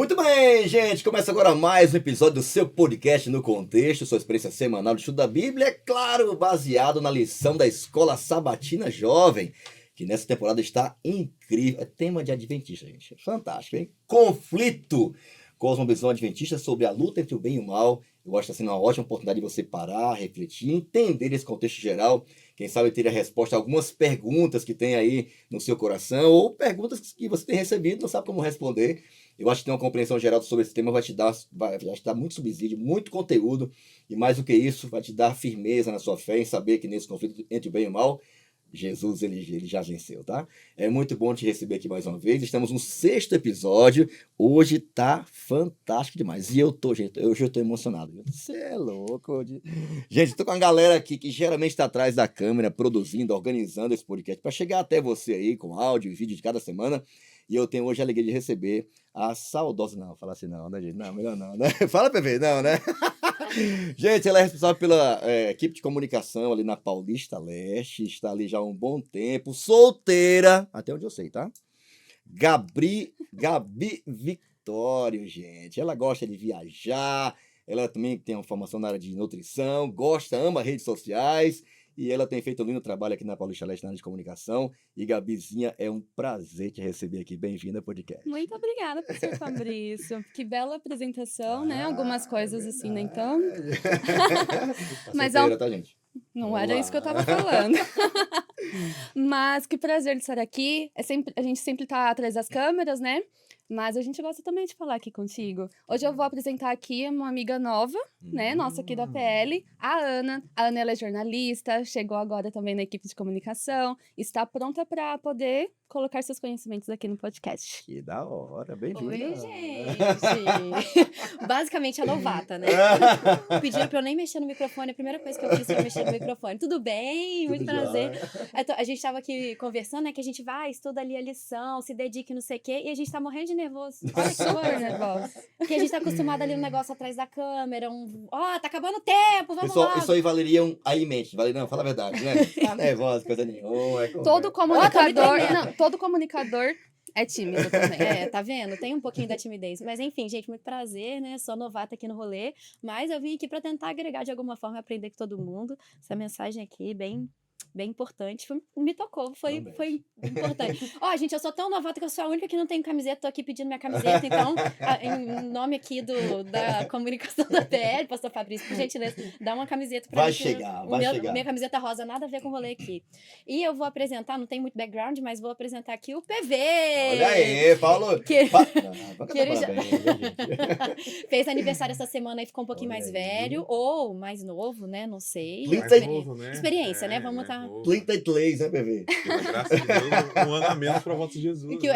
Muito bem, gente. Começa agora mais um episódio do seu podcast No Contexto, sua experiência semanal de estudo da Bíblia, é claro, baseado na lição da Escola Sabatina Jovem, que nessa temporada está incrível. É tema de adventista, gente. Fantástico, hein? Conflito. Cosmovisão adventista sobre a luta entre o bem e o mal. Eu acho que está sendo uma ótima oportunidade de você parar, refletir, entender esse contexto geral. Quem sabe ter a resposta a algumas perguntas que tem aí no seu coração ou perguntas que você tem recebido e não sabe como responder. Eu acho que ter uma compreensão geral sobre esse tema vai te dar muito subsídio, muito conteúdo e mais do que isso, vai te dar firmeza na sua fé em saber que nesse conflito entre o bem e o mal, Jesus, ele já venceu, tá? É muito bom te receber aqui mais uma vez. Estamos no 6º episódio. Hoje tá fantástico demais. E gente, hoje eu tô emocionado. Você é louco. Gente, tô com uma galera aqui que geralmente está atrás da câmera, produzindo, organizando esse podcast para chegar até você aí com áudio e vídeo de cada semana. E eu tenho hoje a alegria de receber a saudosa... Não, fala assim não, né, gente? Não, melhor não, né? Fala, PV, não, né? Gente, ela é responsável pela equipe de comunicação ali na Paulista Leste, está ali já há um bom tempo, solteira, até onde eu sei, tá? Gabi Victório, gente. Ela gosta de viajar, ela também tem uma formação na área de nutrição, ama redes sociais, e ela tem feito um lindo trabalho aqui na Paulista Leste na área de comunicação. E Gabizinha, é um prazer te receber aqui. Bem-vinda ao podcast. Muito obrigada, professor Fabrício. Que bela apresentação, né? Algumas coisas assim, nem tanto. Tá Mas solteira, tá, gente? não Vamos era lá. isso que eu estava falando. Mas que prazer de estar aqui. A gente sempre tá atrás das câmeras, né? Mas a gente gosta também de falar aqui contigo. Hoje eu vou apresentar aqui uma amiga nova, né? Nossa aqui da PL, a Ana. A Ana, ela é jornalista, chegou agora também na equipe de comunicação, está pronta para poder colocar seus conhecimentos aqui no podcast. Que da hora, bem-vinda. Oi, gente! Basicamente a novata, né? Pediram pra eu nem mexer no microfone, a primeira coisa que eu fiz foi mexer no microfone. Tudo bem? Muito prazer. A gente tava aqui conversando, né, que a gente vai, estuda ali a lição, se dedique, não sei o quê, e a gente tá morrendo de nervoso. Olha que Super coisa. nervosa. Porque a gente tá acostumado ali no negócio atrás da câmera, tá acabando o tempo, vamos Pessoal, lá. isso aí valeria aí em mente. Não, fala a verdade, né? Tá nervosa, coisa nenhuma. Todo Ó, tá me comunicador, tremendo. todo comunicador é tímido também. Tá vendo? Tem um pouquinho da timidez. Mas enfim, gente, muito prazer, né? Sou novata aqui no rolê, mas eu vim aqui pra tentar agregar de alguma forma, aprender com todo mundo. Essa mensagem aqui, bem importante, me tocou, foi importante. Gente, eu sou tão novata que eu sou a única que não tem camiseta, tô aqui pedindo minha camiseta, então, em nome aqui da comunicação da PL, pastor Fabrício, por gentileza, dá uma camiseta pra Vai mim. chegar. Minha camiseta rosa, nada a ver com o rolê aqui. E eu vou apresentar, não tem muito background, mas vou apresentar aqui o PV. Olha aí, Paulo. Que ele já... Parabéns, gente. Fez aniversário essa semana e ficou um pouquinho Olha mais aí. velho, ou mais novo, né? Não sei. Mais novo, né? Experiência, né? Vamos estar... 33, né, PV? Graças a Deus, um ano a menos para voto de Jesus. Que né?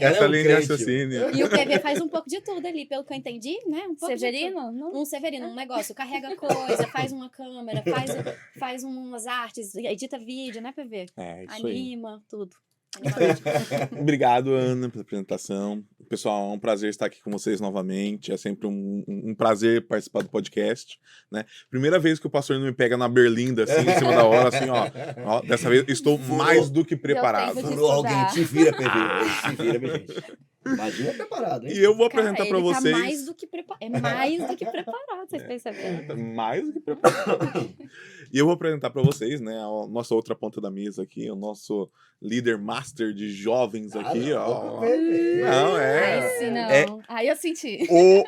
Essa linha de raciocínio. E o PV faz um pouco de tudo ali, pelo que eu entendi, né? Um pouco Severino? Não? Um Severino, um negócio. Carrega coisa, faz uma câmera, faz umas artes, edita vídeo, né, PV? É, isso aí. Anima, tudo. Obrigado, Ana, pela apresentação. Pessoal, é um prazer estar aqui com vocês novamente. É sempre um prazer participar do podcast, né? Primeira vez que o pastor não me pega na berlinda, assim, em cima da hora, assim, ó. Dessa vez estou mais do que preparado. tempo de Furou alguém, te vira, PV. Ah. Te vira, minha gente. Imagina preparado, hein? E eu vou apresentar para ele vocês. Tá mais do que é mais do que preparado, vocês perceberam? Mais do que preparado. E eu vou apresentar para vocês, né, a nossa outra ponta da mesa aqui, o nosso líder master de jovens aqui, ó. Não, Ai, sim, não. Aí eu senti. O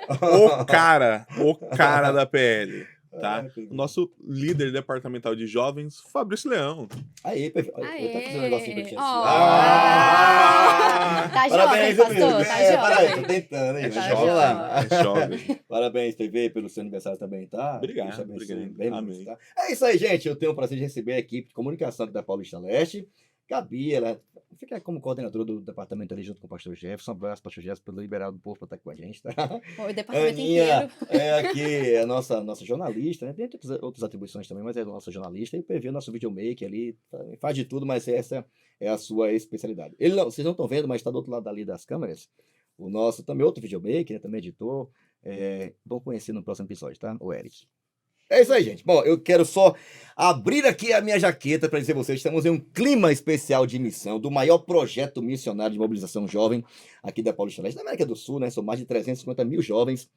cara da PL, tá? O nosso líder departamental de jovens, Fabrício Leão. Aí, PV. Eu tô fazendo um negocinho pra ti assim. Tá Parabéns, jovem, pastor, PV. tá Peraí, jovem. tô tentando, hein? É Mas jovem, vamos lá. é jovem. Parabéns, PV, pelo seu aniversário também, tá? Obrigado, Deus te abençoe obrigado. bem Amém. muito, tá? É isso aí, gente. Eu tenho o prazer de receber a equipe de comunicação aqui da Paulista Leste. Gabi, ela fica como coordenadora do departamento ali junto com o pastor Jefferson. Um abraço, pastor Jefferson, pelo liberado do povo para estar com a gente, tá? O departamento Aninha inteiro. é aqui a nossa jornalista, né? Tem outras atribuições também, mas é a nossa jornalista. E o PV, o nosso videomaker ali, faz de tudo, mas essa é a sua especialidade. Vocês não estão vendo, mas está do outro lado ali das câmeras. O nosso também outro videomaker, né? Também editor. Vão conhecer no próximo episódio, tá? O Eric. É isso aí, gente. Bom, eu quero só abrir aqui a minha jaqueta para dizer a vocês, estamos em um clima especial de missão do maior projeto missionário de mobilização jovem aqui da Paulista Leste, da América do Sul, né? São mais de 350 mil jovens.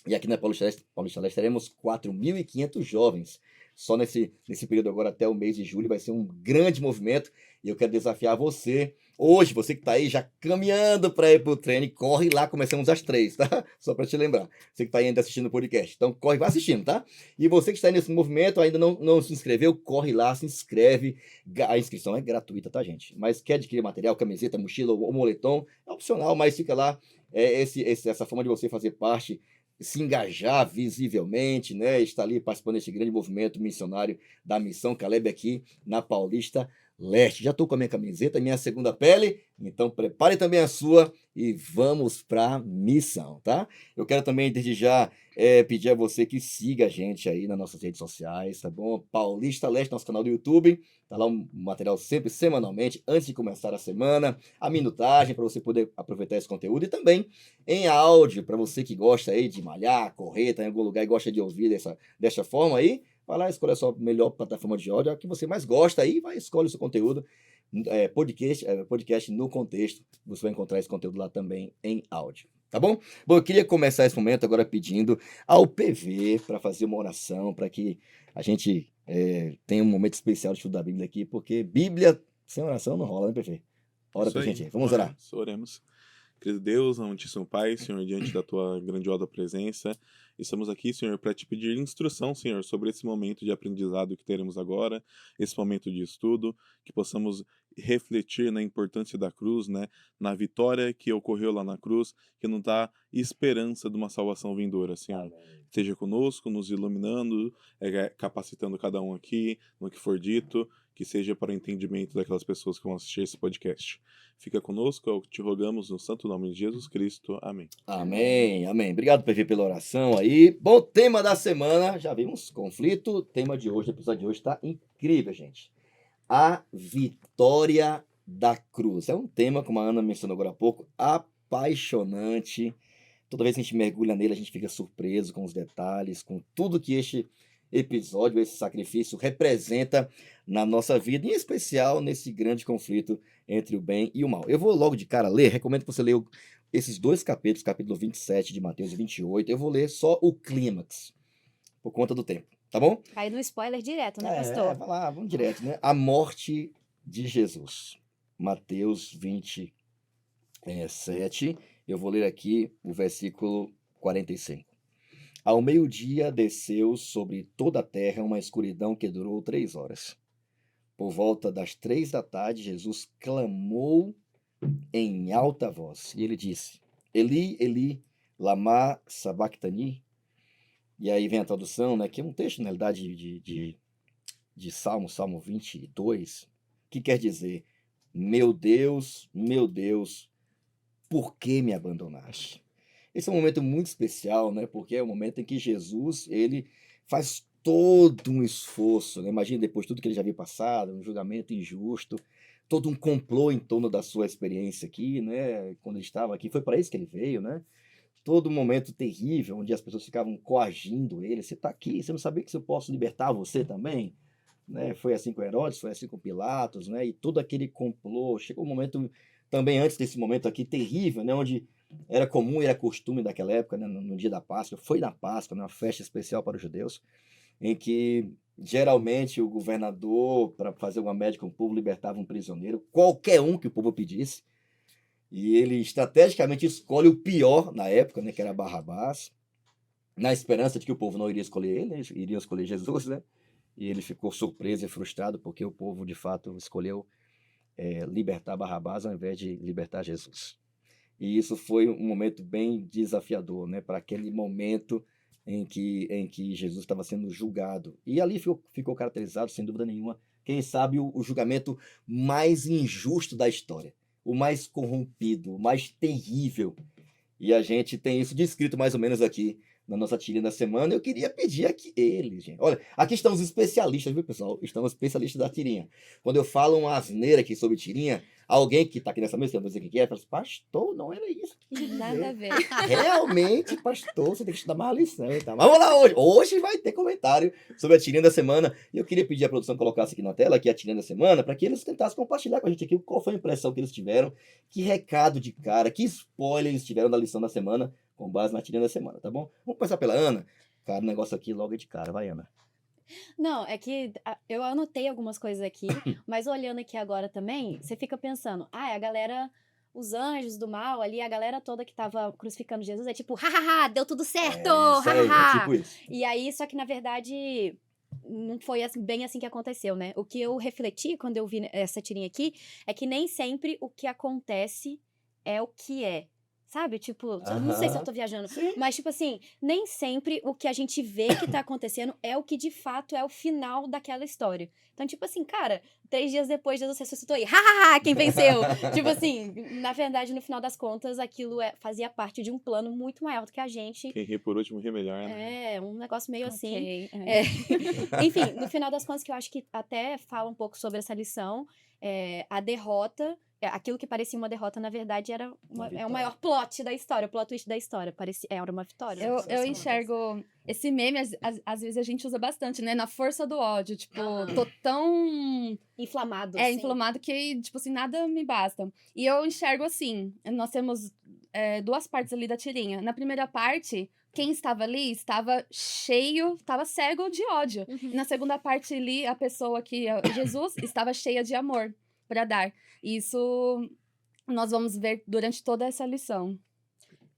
E aqui na Paulista Leste teremos 4.500 jovens. Só nesse período agora até o mês de julho vai ser um grande movimento. E eu quero desafiar você. Hoje, você que está aí já caminhando para ir para o treino, corre lá, começamos às 3, tá? Só para te lembrar. Você que está aí ainda assistindo o podcast. Então, corre, vai assistindo, tá? E você que está aí nesse movimento, ainda não se inscreveu, corre lá, se inscreve. A inscrição é gratuita, tá, gente? Mas quer adquirir material, camiseta, mochila ou moletom, é opcional, mas fica lá. Essa forma de você fazer parte, se engajar visivelmente, né? Estar ali participando desse grande movimento missionário da Missão Caleb aqui na Paulista Leste. Já estou com a minha camiseta, minha segunda pele, então prepare também a sua e vamos para a missão, tá? Eu quero também, desde já, pedir a você que siga a gente aí nas nossas redes sociais, tá bom? Paulista Leste, nosso canal do YouTube, tá lá um material sempre semanalmente, antes de começar a semana, a minutagem para você poder aproveitar esse conteúdo e também em áudio, para você que gosta aí de malhar, correr, tá em algum lugar e gosta de ouvir dessa forma aí, vai lá, escolhe a sua melhor plataforma de áudio, a que você mais gosta aí, vai, escolhe o seu conteúdo, podcast no contexto, você vai encontrar esse conteúdo lá também em áudio, tá bom? Bom, eu queria começar esse momento agora pedindo ao PV para fazer uma oração, para que a gente tenha um momento especial de estudo da Bíblia aqui, porque Bíblia sem oração não rola, né, PV? Ora pra gente aí, vamos orar. Oremos. Querido Deus, amantíssimo Pai, Senhor, diante da Tua grandiosa presença, estamos aqui, Senhor, para Te pedir instrução, Senhor, sobre esse momento de aprendizado que teremos agora, esse momento de estudo, que possamos refletir na importância da cruz, né, na vitória que ocorreu lá na cruz, que não dá esperança de uma salvação vindoura, Senhor. Esteja conosco, nos iluminando, capacitando cada um aqui, no que for dito, que seja para o entendimento daquelas pessoas que vão assistir esse podcast. Fica conosco, te rogamos no santo nome de Jesus Cristo. Amém. Amém, amém. Obrigado, PV, pela oração aí. Bom, tema da semana, já vimos, conflito. Tema de hoje, o episódio de hoje está incrível, gente. A vitória da cruz. É um tema, como a Ana mencionou agora há pouco, apaixonante. Toda vez que a gente mergulha nele, a gente fica surpreso com os detalhes, com tudo que este episódio, esse sacrifício representa na nossa vida, em especial nesse grande conflito entre o bem e o mal. Eu vou logo de cara ler, recomendo que você leia esses dois capítulos, capítulo 27 de Mateus e 28, eu vou ler só o clímax, por conta do tempo, tá bom? Caiu no spoiler direto, né, pastor? Vai lá, vamos direto, né? A morte de Jesus. Mateus 27, eu vou ler aqui o versículo 45. Ao meio-dia desceu sobre toda a terra uma escuridão que durou 3 horas. Por volta das 3 da tarde, Jesus clamou em alta voz. E ele disse, Eli, Eli, lama sabachthani. E aí vem a tradução, né, que é um texto, na realidade, de Salmo 22, que quer dizer, meu Deus, por que me abandonaste? Esse é um momento muito especial, né? Porque é o momento em que Jesus, ele faz todo um esforço, né? Imagina depois tudo que ele já havia passado, um julgamento injusto, todo um complô em torno da sua experiência aqui, né? Quando ele estava aqui, foi para isso que ele veio, né? Todo um momento terrível, onde as pessoas ficavam coagindo ele. Você está aqui, você não sabia que eu posso libertar você também? Né? Foi assim com Herodes, foi assim com Pilatos, né? E todo aquele complô. Chegou um momento, também antes desse momento aqui, terrível, né? Onde era comum e era costume daquela época, né? No dia da Páscoa, foi na Páscoa, né? Uma festa especial para os judeus, em que geralmente o governador, para fazer uma média com o povo, libertava um prisioneiro, qualquer um que o povo pedisse, e ele estrategicamente escolhe o pior na época, né? Que era Barrabás, na esperança de que o povo não iria escolher ele, né? Iria escolher Jesus, né? E ele ficou surpreso e frustrado porque o povo, de fato, escolheu libertar Barrabás ao invés de libertar Jesus. E isso foi um momento bem desafiador, né, para aquele momento em que Jesus estava sendo julgado. E ali ficou caracterizado, sem dúvida nenhuma, quem sabe o julgamento mais injusto da história, o mais corrompido, o mais terrível. E a gente tem isso descrito mais ou menos aqui na nossa tirinha da semana, eu queria pedir aqui eles, gente. Olha, aqui estão os especialistas, viu, pessoal? Estão os especialistas da tirinha. Quando eu falo uma asneira aqui sobre tirinha, alguém que está aqui nessa mesa, que eu não vou dizer quem é, fala assim, pastor, não era isso que quis Nada a dizer. ver. Realmente, pastor, você tem que estudar mais lição, tá? Mas vamos lá hoje. Hoje vai ter comentário sobre a tirinha da semana. E eu queria pedir à produção que colocasse aqui na tela, aqui a tirinha da semana, para que eles tentassem compartilhar com a gente aqui qual foi a impressão que eles tiveram, que recado de cara, que spoiler eles tiveram da lição da semana, com base na tirinha da semana, tá bom? Vamos começar pela Ana. Cara, o negócio aqui logo é de cara. Vai, Ana. Não, é que eu anotei algumas coisas aqui, mas olhando aqui agora também, você fica pensando, a galera, os anjos do mal ali, a galera toda que tava crucificando Jesus, é tipo, hahaha, deu tudo certo, Isso aí, é hahaha. tipo isso. E aí, só que na verdade, não foi bem assim que aconteceu, né? O que eu refleti quando eu vi essa tirinha aqui, é que nem sempre o que acontece é o que é. Sabe? Tipo, não sei se eu tô viajando. Sim. Mas, tipo assim, nem sempre o que a gente vê que tá acontecendo é o que de fato é o final daquela história. Então, tipo assim, cara, 3 dias depois Jesus ressuscitou aí. Hahaha, quem venceu? Tipo assim, na verdade, no final das contas, aquilo fazia parte de um plano muito maior do que a gente. Quem ri por último ri melhor, né? É, um negócio meio assim. Ok, Enfim, no final das contas, que eu acho que até fala um pouco sobre essa lição, a derrota, aquilo que parecia uma derrota, na verdade, era o maior plot da história, o plot twist da história. Era uma vitória. Eu enxergo esse meme, às vezes a gente usa bastante, né? Na força do ódio. Tipo, tô tão inflamado. assim. inflamado que, tipo assim, nada me basta. E eu enxergo assim: nós temos 2 partes ali da tirinha. Na primeira parte, quem estava ali estava cego de ódio. Uhum. E na segunda parte ali, a pessoa que Jesus estava cheia de amor para dar. Isso nós vamos ver durante toda essa lição.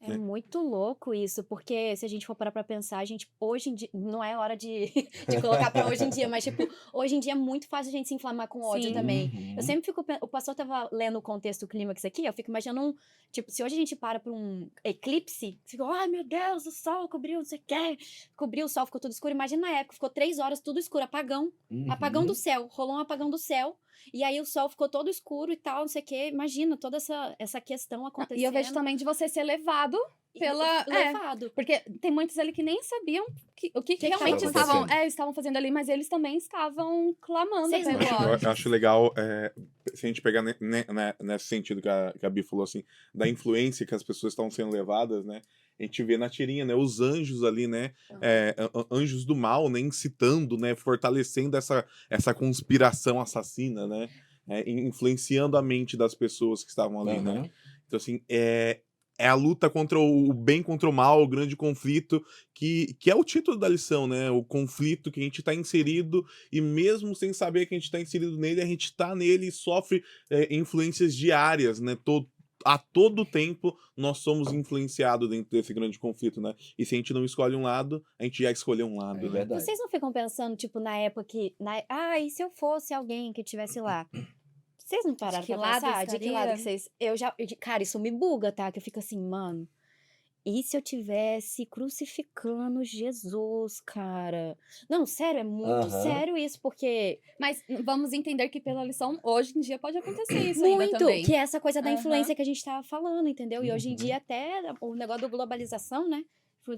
É muito louco isso, porque se a gente for parar pra pensar, a gente, hoje em dia, não é hora de colocar pra hoje em dia, mas, tipo, hoje em dia é muito fácil a gente se inflamar com ódio Sim. também. Uhum. Eu sempre fico, o pastor tava lendo o contexto do clímax aqui, eu fico imaginando, tipo, se hoje a gente para pra um eclipse, você fica, ai meu Deus, o sol cobriu, não sei o quê, cobriu o sol, ficou tudo escuro, imagina na época, ficou 3 horas, tudo escuro, apagão, apagão do céu, rolou um apagão do céu, e aí o sol ficou todo escuro e tal, não sei o quê, imagina toda essa questão acontecendo. E eu vejo também de você ser levado pela... levado. Porque tem muitos ali que nem sabiam o que que realmente tava estavam fazendo ali, mas eles também estavam clamando Vocês pelo não acham- ódio. Eu acho legal, se a gente pegar nesse sentido que a Bi falou, assim, da influência que as pessoas estão sendo levadas, né? A gente vê na tirinha, né? Os anjos ali, né? Anjos do mal, né? Incitando, né? Fortalecendo essa conspiração assassina, né? Influenciando a mente das pessoas que estavam ali, né? Uhum. Então, assim, é a luta contra o bem contra o mal, o grande conflito, que é o título da lição, né? O conflito que a gente está inserido, e mesmo sem saber que a gente está inserido nele, a gente está nele e sofre influências diárias, né? A todo tempo nós somos influenciados dentro desse grande conflito, né? E se a gente não escolhe um lado, a gente já escolheu um lado, É né? verdade. Vocês não ficam pensando, tipo, na época que... e se eu fosse alguém que estivesse lá? Vocês não pararam De que pra lado pensar? De que lado que estaria? vocês... Cara, isso me buga, tá? Que eu fico assim, mano... E se eu tivesse crucificando Jesus, cara? Não, sério, é muito Aham. sério isso, porque... Mas vamos entender que pela lição, hoje em dia pode acontecer isso ainda Muito! também. Que é essa coisa da Aham. influência que a gente tava falando, entendeu? E hoje em Uhum. dia até o negócio da globalização, né?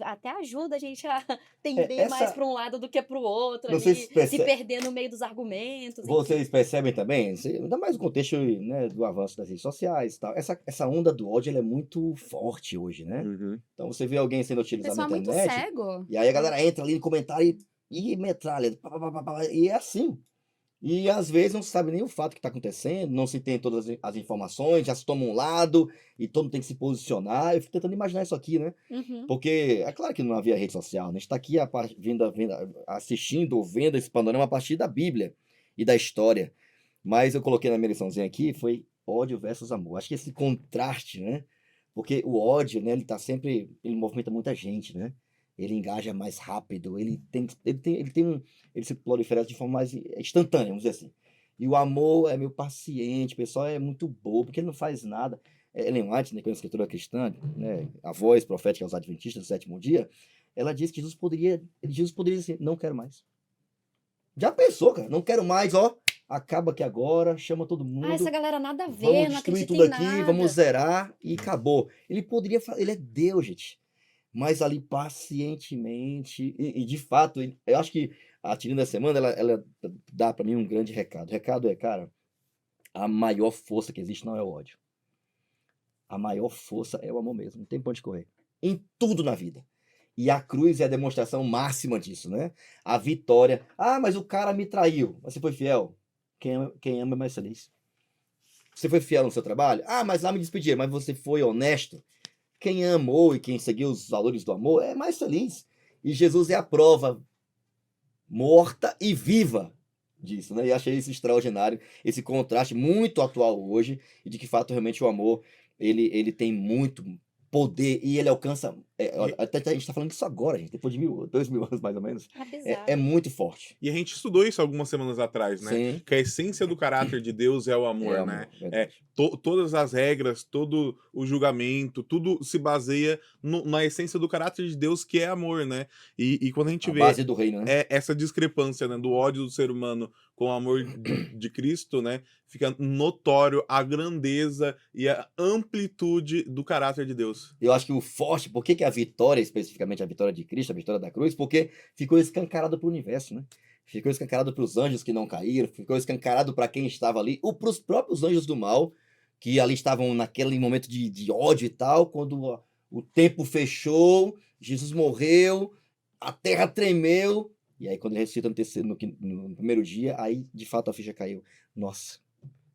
Até ajuda a gente a tender essa- mais para um lado do que para o outro, Vocês ali, se perce- perder no meio dos argumentos. enfim. Vocês percebem também, ainda mais no contexto, né, do avanço das redes sociais e tal, essa onda do ódio ela é muito forte hoje, né? Uhum. Então você vê alguém sendo O utilizado pessoal na é muito internet, cego. e aí a galera entra ali no comentário e metralha, e é assim. E às vezes não se sabe nem o fato que está acontecendo, não se tem todas as informações, já se toma um lado e todo mundo tem que se posicionar. Eu fico tentando imaginar isso aqui, né? Uhum. Porque é claro que não havia rede social, né? A gente está aqui assistindo ou vendo esse panorama a partir da Bíblia e da história. Mas eu coloquei na minha liçãozinha aqui, foi ódio versus amor. Acho que esse contraste, né? Porque o ódio, né, ele movimenta muita gente, né? Ele engaja mais rápido, ele se prolifera de forma mais instantânea, vamos dizer assim. E o amor é meio paciente, o pessoal é muito bobo, porque ele não faz nada. Ellen White, né, que é uma escritora cristã, né, a voz profética aos adventistas do sétimo dia, ela diz que Jesus poderia dizer, não quero mais. Já pensou, cara? Não quero mais, ó. Acaba aqui agora, chama todo mundo. Essa galera nada a ver, Vamos não destruir acredita tudo em aqui, nada. vamos zerar e acabou. Ele é Deus, gente. mas ali pacientemente, e de fato, eu acho que a tirinha da semana, ela dá para mim um grande recado. O recado é, cara, a maior força que existe não é o ódio. A maior força é o amor mesmo, não tem pra onde correr. Em tudo na vida. E a cruz é a demonstração máxima disso, né? A vitória. Ah, mas o cara me traiu. Mas você foi fiel? Quem ama é mais feliz. Você foi fiel no seu trabalho? Ah, mas lá me despediram. Mas você foi honesto? Quem amou e quem seguiu os valores do amor é mais feliz. E Jesus é a prova morta e viva disso, né? E achei isso extraordinário, esse contraste muito atual hoje, e de que fato realmente o amor, ele tem muito poder e ele alcança, até a gente está falando disso agora, gente, depois de 2000 anos mais ou menos, É é bizarro. muito forte. E a gente estudou isso algumas semanas atrás, né? Sim, Que a essência do caráter de Deus é o é amor, amor, né? verdade. Todas as regras, todo o julgamento, tudo se baseia na essência do caráter de Deus, que é amor, né? E quando a gente A vê base do reino, né? essa discrepância, né, do ódio do ser humano com o amor de Cristo, né? Fica notório a grandeza e a amplitude do caráter de Deus. Eu acho que o forte, por que que a vitória, especificamente a vitória de Cristo, a vitória da cruz, porque ficou escancarado para o universo, né? Ficou escancarado para os anjos que não caíram, ficou escancarado para quem estava ali, ou para os próprios anjos do mal, que ali estavam naquele momento de ódio e tal, quando o tempo fechou, Jesus morreu, a terra tremeu, e aí quando ele ressuscita no primeiro dia, aí de fato a ficha caiu. Nossa,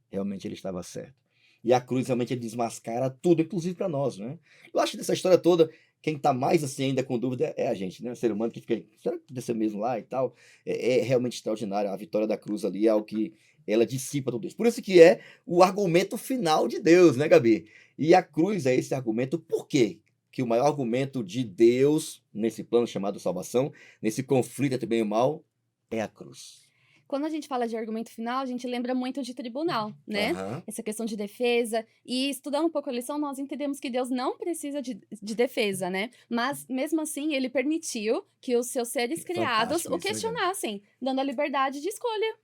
realmente ele estava certo. E a cruz realmente ele desmascara tudo, inclusive para nós, né? Eu acho que dessa história toda, quem tá mais assim ainda com dúvida é a gente, né? O ser humano que fica, será que aconteceu mesmo lá e tal? É realmente extraordinário. A vitória da cruz ali é algo que ela dissipa tudo isso. Por isso que é o argumento final de Deus, né, Gabi? E a cruz é esse argumento. Por quê? Que o maior argumento de Deus nesse plano chamado salvação, nesse conflito entre bem e o mal, é a cruz. Quando a gente fala de argumento final, a gente lembra muito de tribunal, né? Aham. Essa questão de defesa. E estudando um pouco a lição, nós entendemos que Deus não precisa de defesa, né? Mas, mesmo assim, ele permitiu que os seus seres criados Fantástico o isso, né, Gabi? questionassem, dando a liberdade de escolha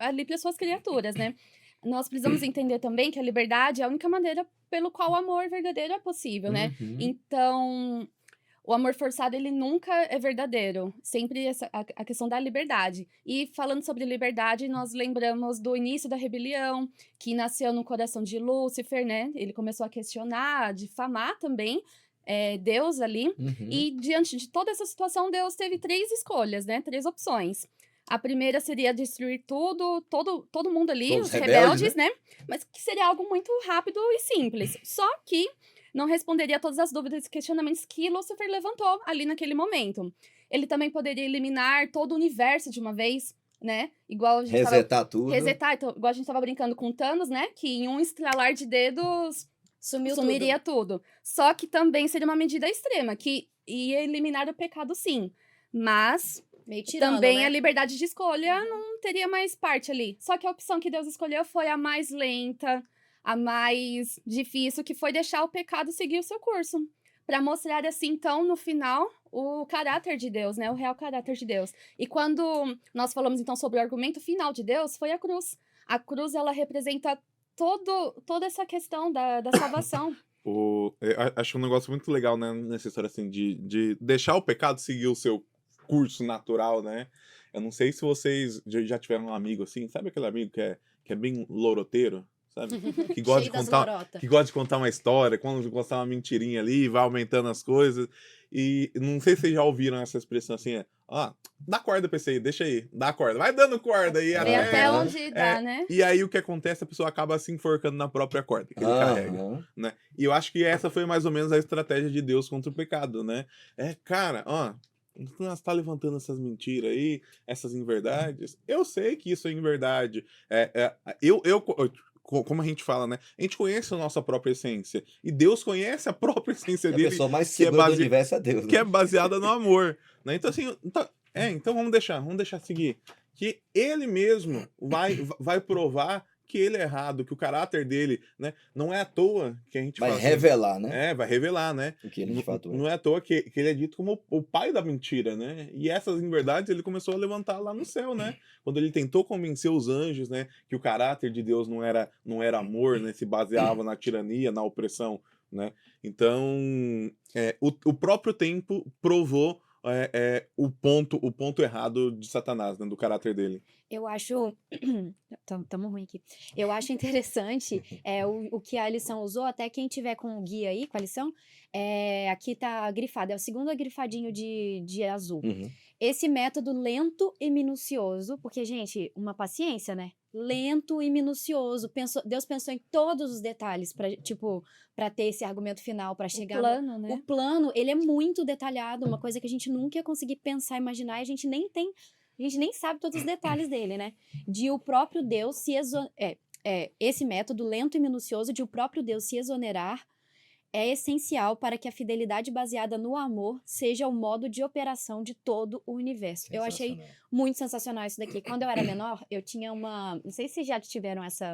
ali para suas criaturas, né? Nós precisamos entender também que a liberdade é a única maneira pelo qual o amor verdadeiro é possível, né? Uhum. Então, o amor forçado, ele nunca é verdadeiro. Sempre a questão da liberdade. E falando sobre liberdade, nós lembramos do início da rebelião, que nasceu no coração de Lúcifer, né? Ele começou a questionar, difamar também Deus ali. Uhum. E diante de toda essa situação, Deus teve 3 escolhas, né? 3 opções. A primeira seria destruir todo mundo ali, Todos os rebeldes, rebeldes, né? Mas que seria algo muito rápido e simples. Só que não responderia a todas as dúvidas e questionamentos que Lúcifer levantou ali naquele momento. Ele também poderia eliminar todo o universo de uma vez, né? Igual a gente tava... Resetar tudo. Resetar, então, igual a gente tava brincando com Thanos, né? Que em um estralar de dedos sumiria tudo. Só que também seria uma medida extrema, que ia eliminar o pecado, sim. Mas Meio tirano, também né? a liberdade de escolha não teria mais parte ali. Só que a opção que Deus escolheu foi a mais lenta, a mais difícil, que foi deixar o pecado seguir o seu curso. Para mostrar, assim, então, no final, o caráter de Deus, né? O real caráter de Deus. E quando nós falamos, então, sobre o argumento final de Deus, foi a cruz. A cruz, ela representa toda essa questão da salvação. Acho um negócio muito legal, né, nessa história, assim, de deixar o pecado seguir o seu curso natural, né? Eu não sei se vocês já tiveram um amigo assim, sabe aquele amigo que é bem loroteiro, sabe? Que gosta de Cheio das contar, lorota. que gosta de contar uma história, quando contar uma mentirinha ali, vai aumentando as coisas. E não sei se vocês já ouviram essa expressão assim, dá corda pra esse aí, deixa aí, dá corda, vai dando corda aí Vem até Aham. onde dá, né? E aí o que acontece, a pessoa acaba se enforcando na própria corda que ele carrega, Aham. né? E eu acho que essa foi mais ou menos a estratégia de Deus contra o pecado, né? Cara, você tá levantando essas mentiras aí, essas inverdades. Eu sei que isso é inverdade. Como a gente fala, né? A gente conhece a nossa própria essência. E Deus conhece a própria essência E a dele, pessoa mais que é segura do base- universo é Deus, que né? é baseada no amor, né? Então, assim, então vamos deixar seguir. Que ele mesmo vai provar que ele é errado, que o caráter dele, né? Não é à toa que a gente Vai fala assim, revelar, né? vai revelar, né? O que ele de fato é. Não é à toa que ele é dito como o pai da mentira, né? E essas inverdades ele começou a levantar lá no céu, né? Quando ele tentou convencer os anjos, né? Que o caráter de Deus não era amor, né? Se baseava na tirania, na opressão, né? Então, o próprio tempo provou o ponto errado de Satanás, né, do caráter dele. Eu acho. Tamo ruim aqui. Eu acho interessante o que a lição usou, até quem tiver com o guia aí, com a lição, aqui tá grifado, é o segundo grifadinho de azul. Uhum. Esse método lento e minucioso, porque, gente, uma paciência, né? Lento e minucioso. Deus pensou em todos os detalhes para ter esse argumento final, para chegar O plano, né? O plano, ele é muito detalhado, uma coisa que a gente nunca ia conseguir pensar, imaginar, e a gente nem sabe todos os detalhes dele, né? De o próprio Deus se esse método lento e minucioso de o próprio Deus se exonerar é essencial para que a fidelidade baseada no amor seja o modo de operação de todo o universo. Eu achei muito sensacional isso daqui. Quando eu era menor, eu tinha não sei se já tiveram esse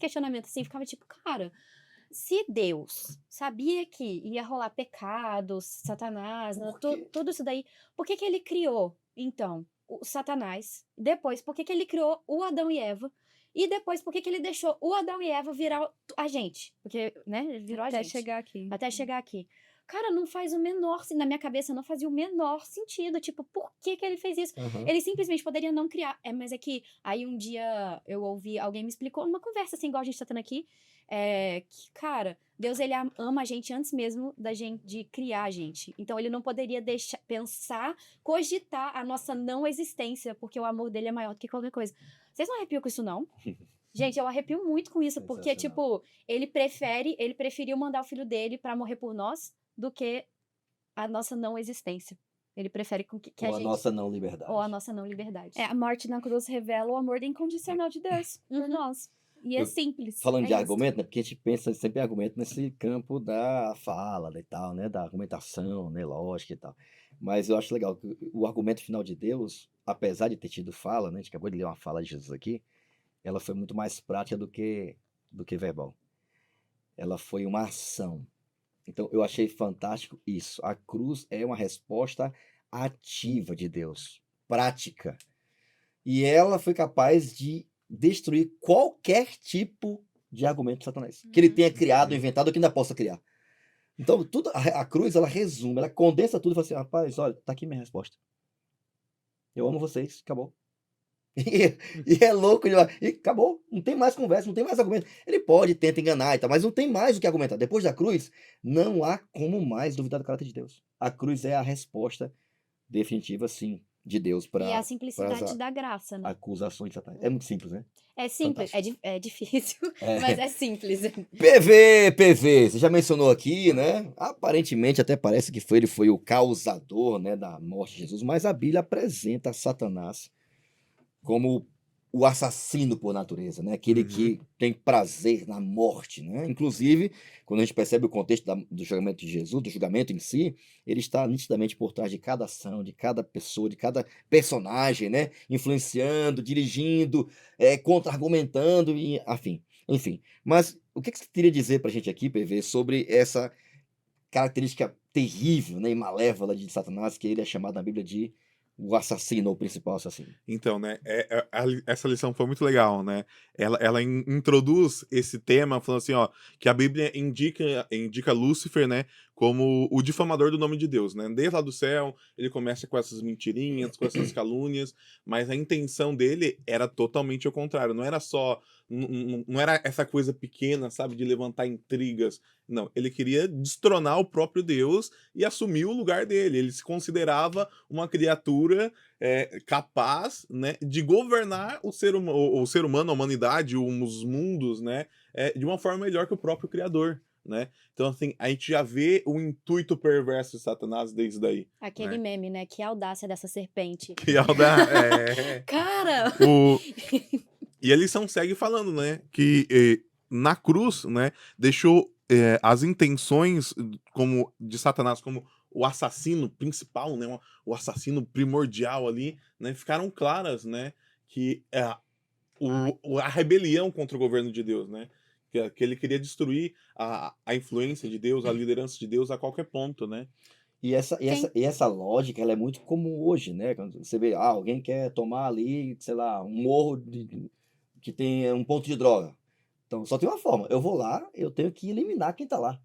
questionamento assim, ficava tipo, cara, se Deus sabia que ia rolar pecados, Satanás, tudo isso daí, por que ele criou, então, o Satanás? Depois, por que ele criou o Adão e Eva? E depois, por que ele deixou o Adão e Eva virar a gente? Porque, né, virou a gente. Até chegar aqui. Cara, não faz o menor... Na minha cabeça, não fazia o menor sentido. Tipo, por que ele fez isso? Uhum. Ele simplesmente poderia não criar. Mas é que aí um dia eu ouvi, alguém me explicou, numa conversa assim, igual a gente tá tendo aqui, que, cara, Deus, ele ama a gente antes mesmo de criar a gente. Então, ele não poderia cogitar a nossa não existência, porque o amor dele é maior do que qualquer coisa. Vocês não arrepiam com isso, não? Gente, eu arrepio muito com isso, porque, tipo, ele preferiu mandar o filho dele pra morrer por nós do que a nossa não existência. Ele prefere que a gente... a nossa não liberdade. Ou a nossa não liberdade. A morte na cruz revela o amor incondicional de Deus por nós. E é simples. Falando de isso. argumento, né? Porque a gente pensa sempre em argumento nesse campo da fala e tal, né? Da argumentação, né? Lógica e tal. Mas eu acho legal que o argumento final de Deus, apesar de ter tido fala, né? A gente acabou de ler uma fala de Jesus aqui, ela foi muito mais prática do que verbal. Ela foi uma ação. Então, eu achei fantástico isso. A cruz é uma resposta ativa de Deus, prática. E ela foi capaz de destruir qualquer tipo de argumento de Satanás. Que ele tenha criado, inventado, ou que ainda possa criar. Então, a cruz, ela resume, ela condensa tudo e fala assim, rapaz, olha, tá aqui minha resposta. Eu amo vocês, acabou. E é louco, e acabou, não tem mais conversa, não tem mais argumento. Ele tenta enganar e tal, mas não tem mais o que argumentar. Depois da cruz, não há como mais duvidar do caráter de Deus. A cruz é a resposta definitiva, sim, de Deus para E a simplicidade da graça, né? acusações de Satanás. É muito simples, né? É simples, é difícil, É. mas é simples. PV, você já mencionou aqui, né? Aparentemente até parece que ele foi o causador, né, da morte de Jesus, mas a Bíblia apresenta Satanás como o assassino por natureza, né? Aquele que tem prazer na morte, né? Inclusive, quando a gente percebe o contexto do julgamento de Jesus, do julgamento em si, ele está nitidamente por trás de cada ação, de cada pessoa, de cada personagem, né? Influenciando, dirigindo, contra-argumentando, enfim. Mas o que você queria dizer pra gente aqui, PV, sobre essa característica terrível, né, e malévola de Satanás, que ele é chamado na Bíblia de o assassino, ou o principal assassino? Então, né, essa lição foi muito legal, né? Ela introduz esse tema falando assim, ó, que a Bíblia indica Lúcifer, né, como o difamador do nome de Deus, né? Desde lá do céu, ele começa com essas mentirinhas, com essas calúnias, mas a intenção dele era totalmente o contrário. Não era só, não era essa coisa pequena, sabe, de levantar intrigas. Não, ele queria destronar o próprio Deus e assumir o lugar dele. Ele se considerava uma criatura capaz, né, de governar o ser humano, a humanidade, os mundos, né, de uma forma melhor que o próprio Criador. Né? Então, assim, a gente já vê o intuito perverso de Satanás desde daí. Aquele meme, né? Que audácia dessa serpente. Que audácia. Cara! E a lição segue falando, né? Que na cruz, né? Deixou as intenções de Satanás como o assassino principal, né? O assassino primordial ali, né? Ficaram claras, né? Que a rebelião contra o governo de Deus, né? Que ele queria destruir a influência de Deus, a liderança de Deus a qualquer ponto, né? E essa lógica, ela é muito comum hoje, né? Quando você vê, alguém quer tomar ali, sei lá, um morro que tem um ponto de droga. Então, só tem uma forma. Eu vou lá, eu tenho que eliminar quem tá lá.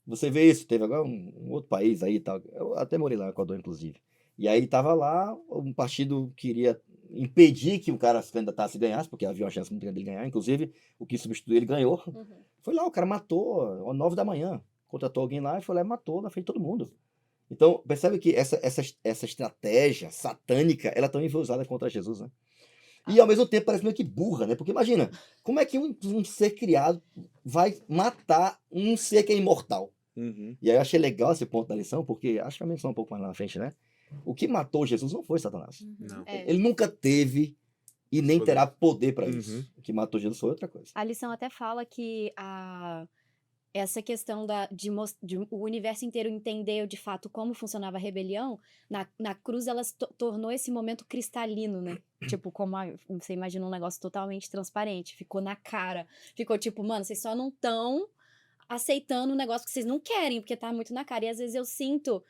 Você vê isso, teve agora um outro país aí e tal. Eu até morei lá no Equador, inclusive. E aí tava lá, um partido queria impedir que o cara se candidatasse e ganhasse, porque havia uma chance muito grande de ganhar. Inclusive, o que substituiu ele ganhou. Uhum. Foi lá, o cara matou às 9 da manhã. Contratou alguém lá e foi lá e matou na frente de todo mundo. Então, percebe que essa estratégia satânica, ela também foi usada contra Jesus, né? E ao mesmo tempo parece meio que burra, né? Porque imagina, como é que um ser criado vai matar um ser que é imortal? Uhum. E aí eu achei legal esse ponto da lição, porque acho que vai mencionar um pouco mais lá na frente, né? O que matou Jesus não foi Satanás. Uhum. Não. É. Ele nunca teve e nem Poder. terá poder para Uhum. isso. O que matou Jesus foi outra coisa. A lição até fala que essa questão de o universo inteiro entender de fato como funcionava a rebelião, na cruz ela tornou esse momento cristalino, né? Tipo, você imagina um negócio totalmente transparente, ficou na cara. Ficou tipo, mano, vocês só não estão aceitando um negócio que vocês não querem, porque tá muito na cara. E às vezes eu sinto,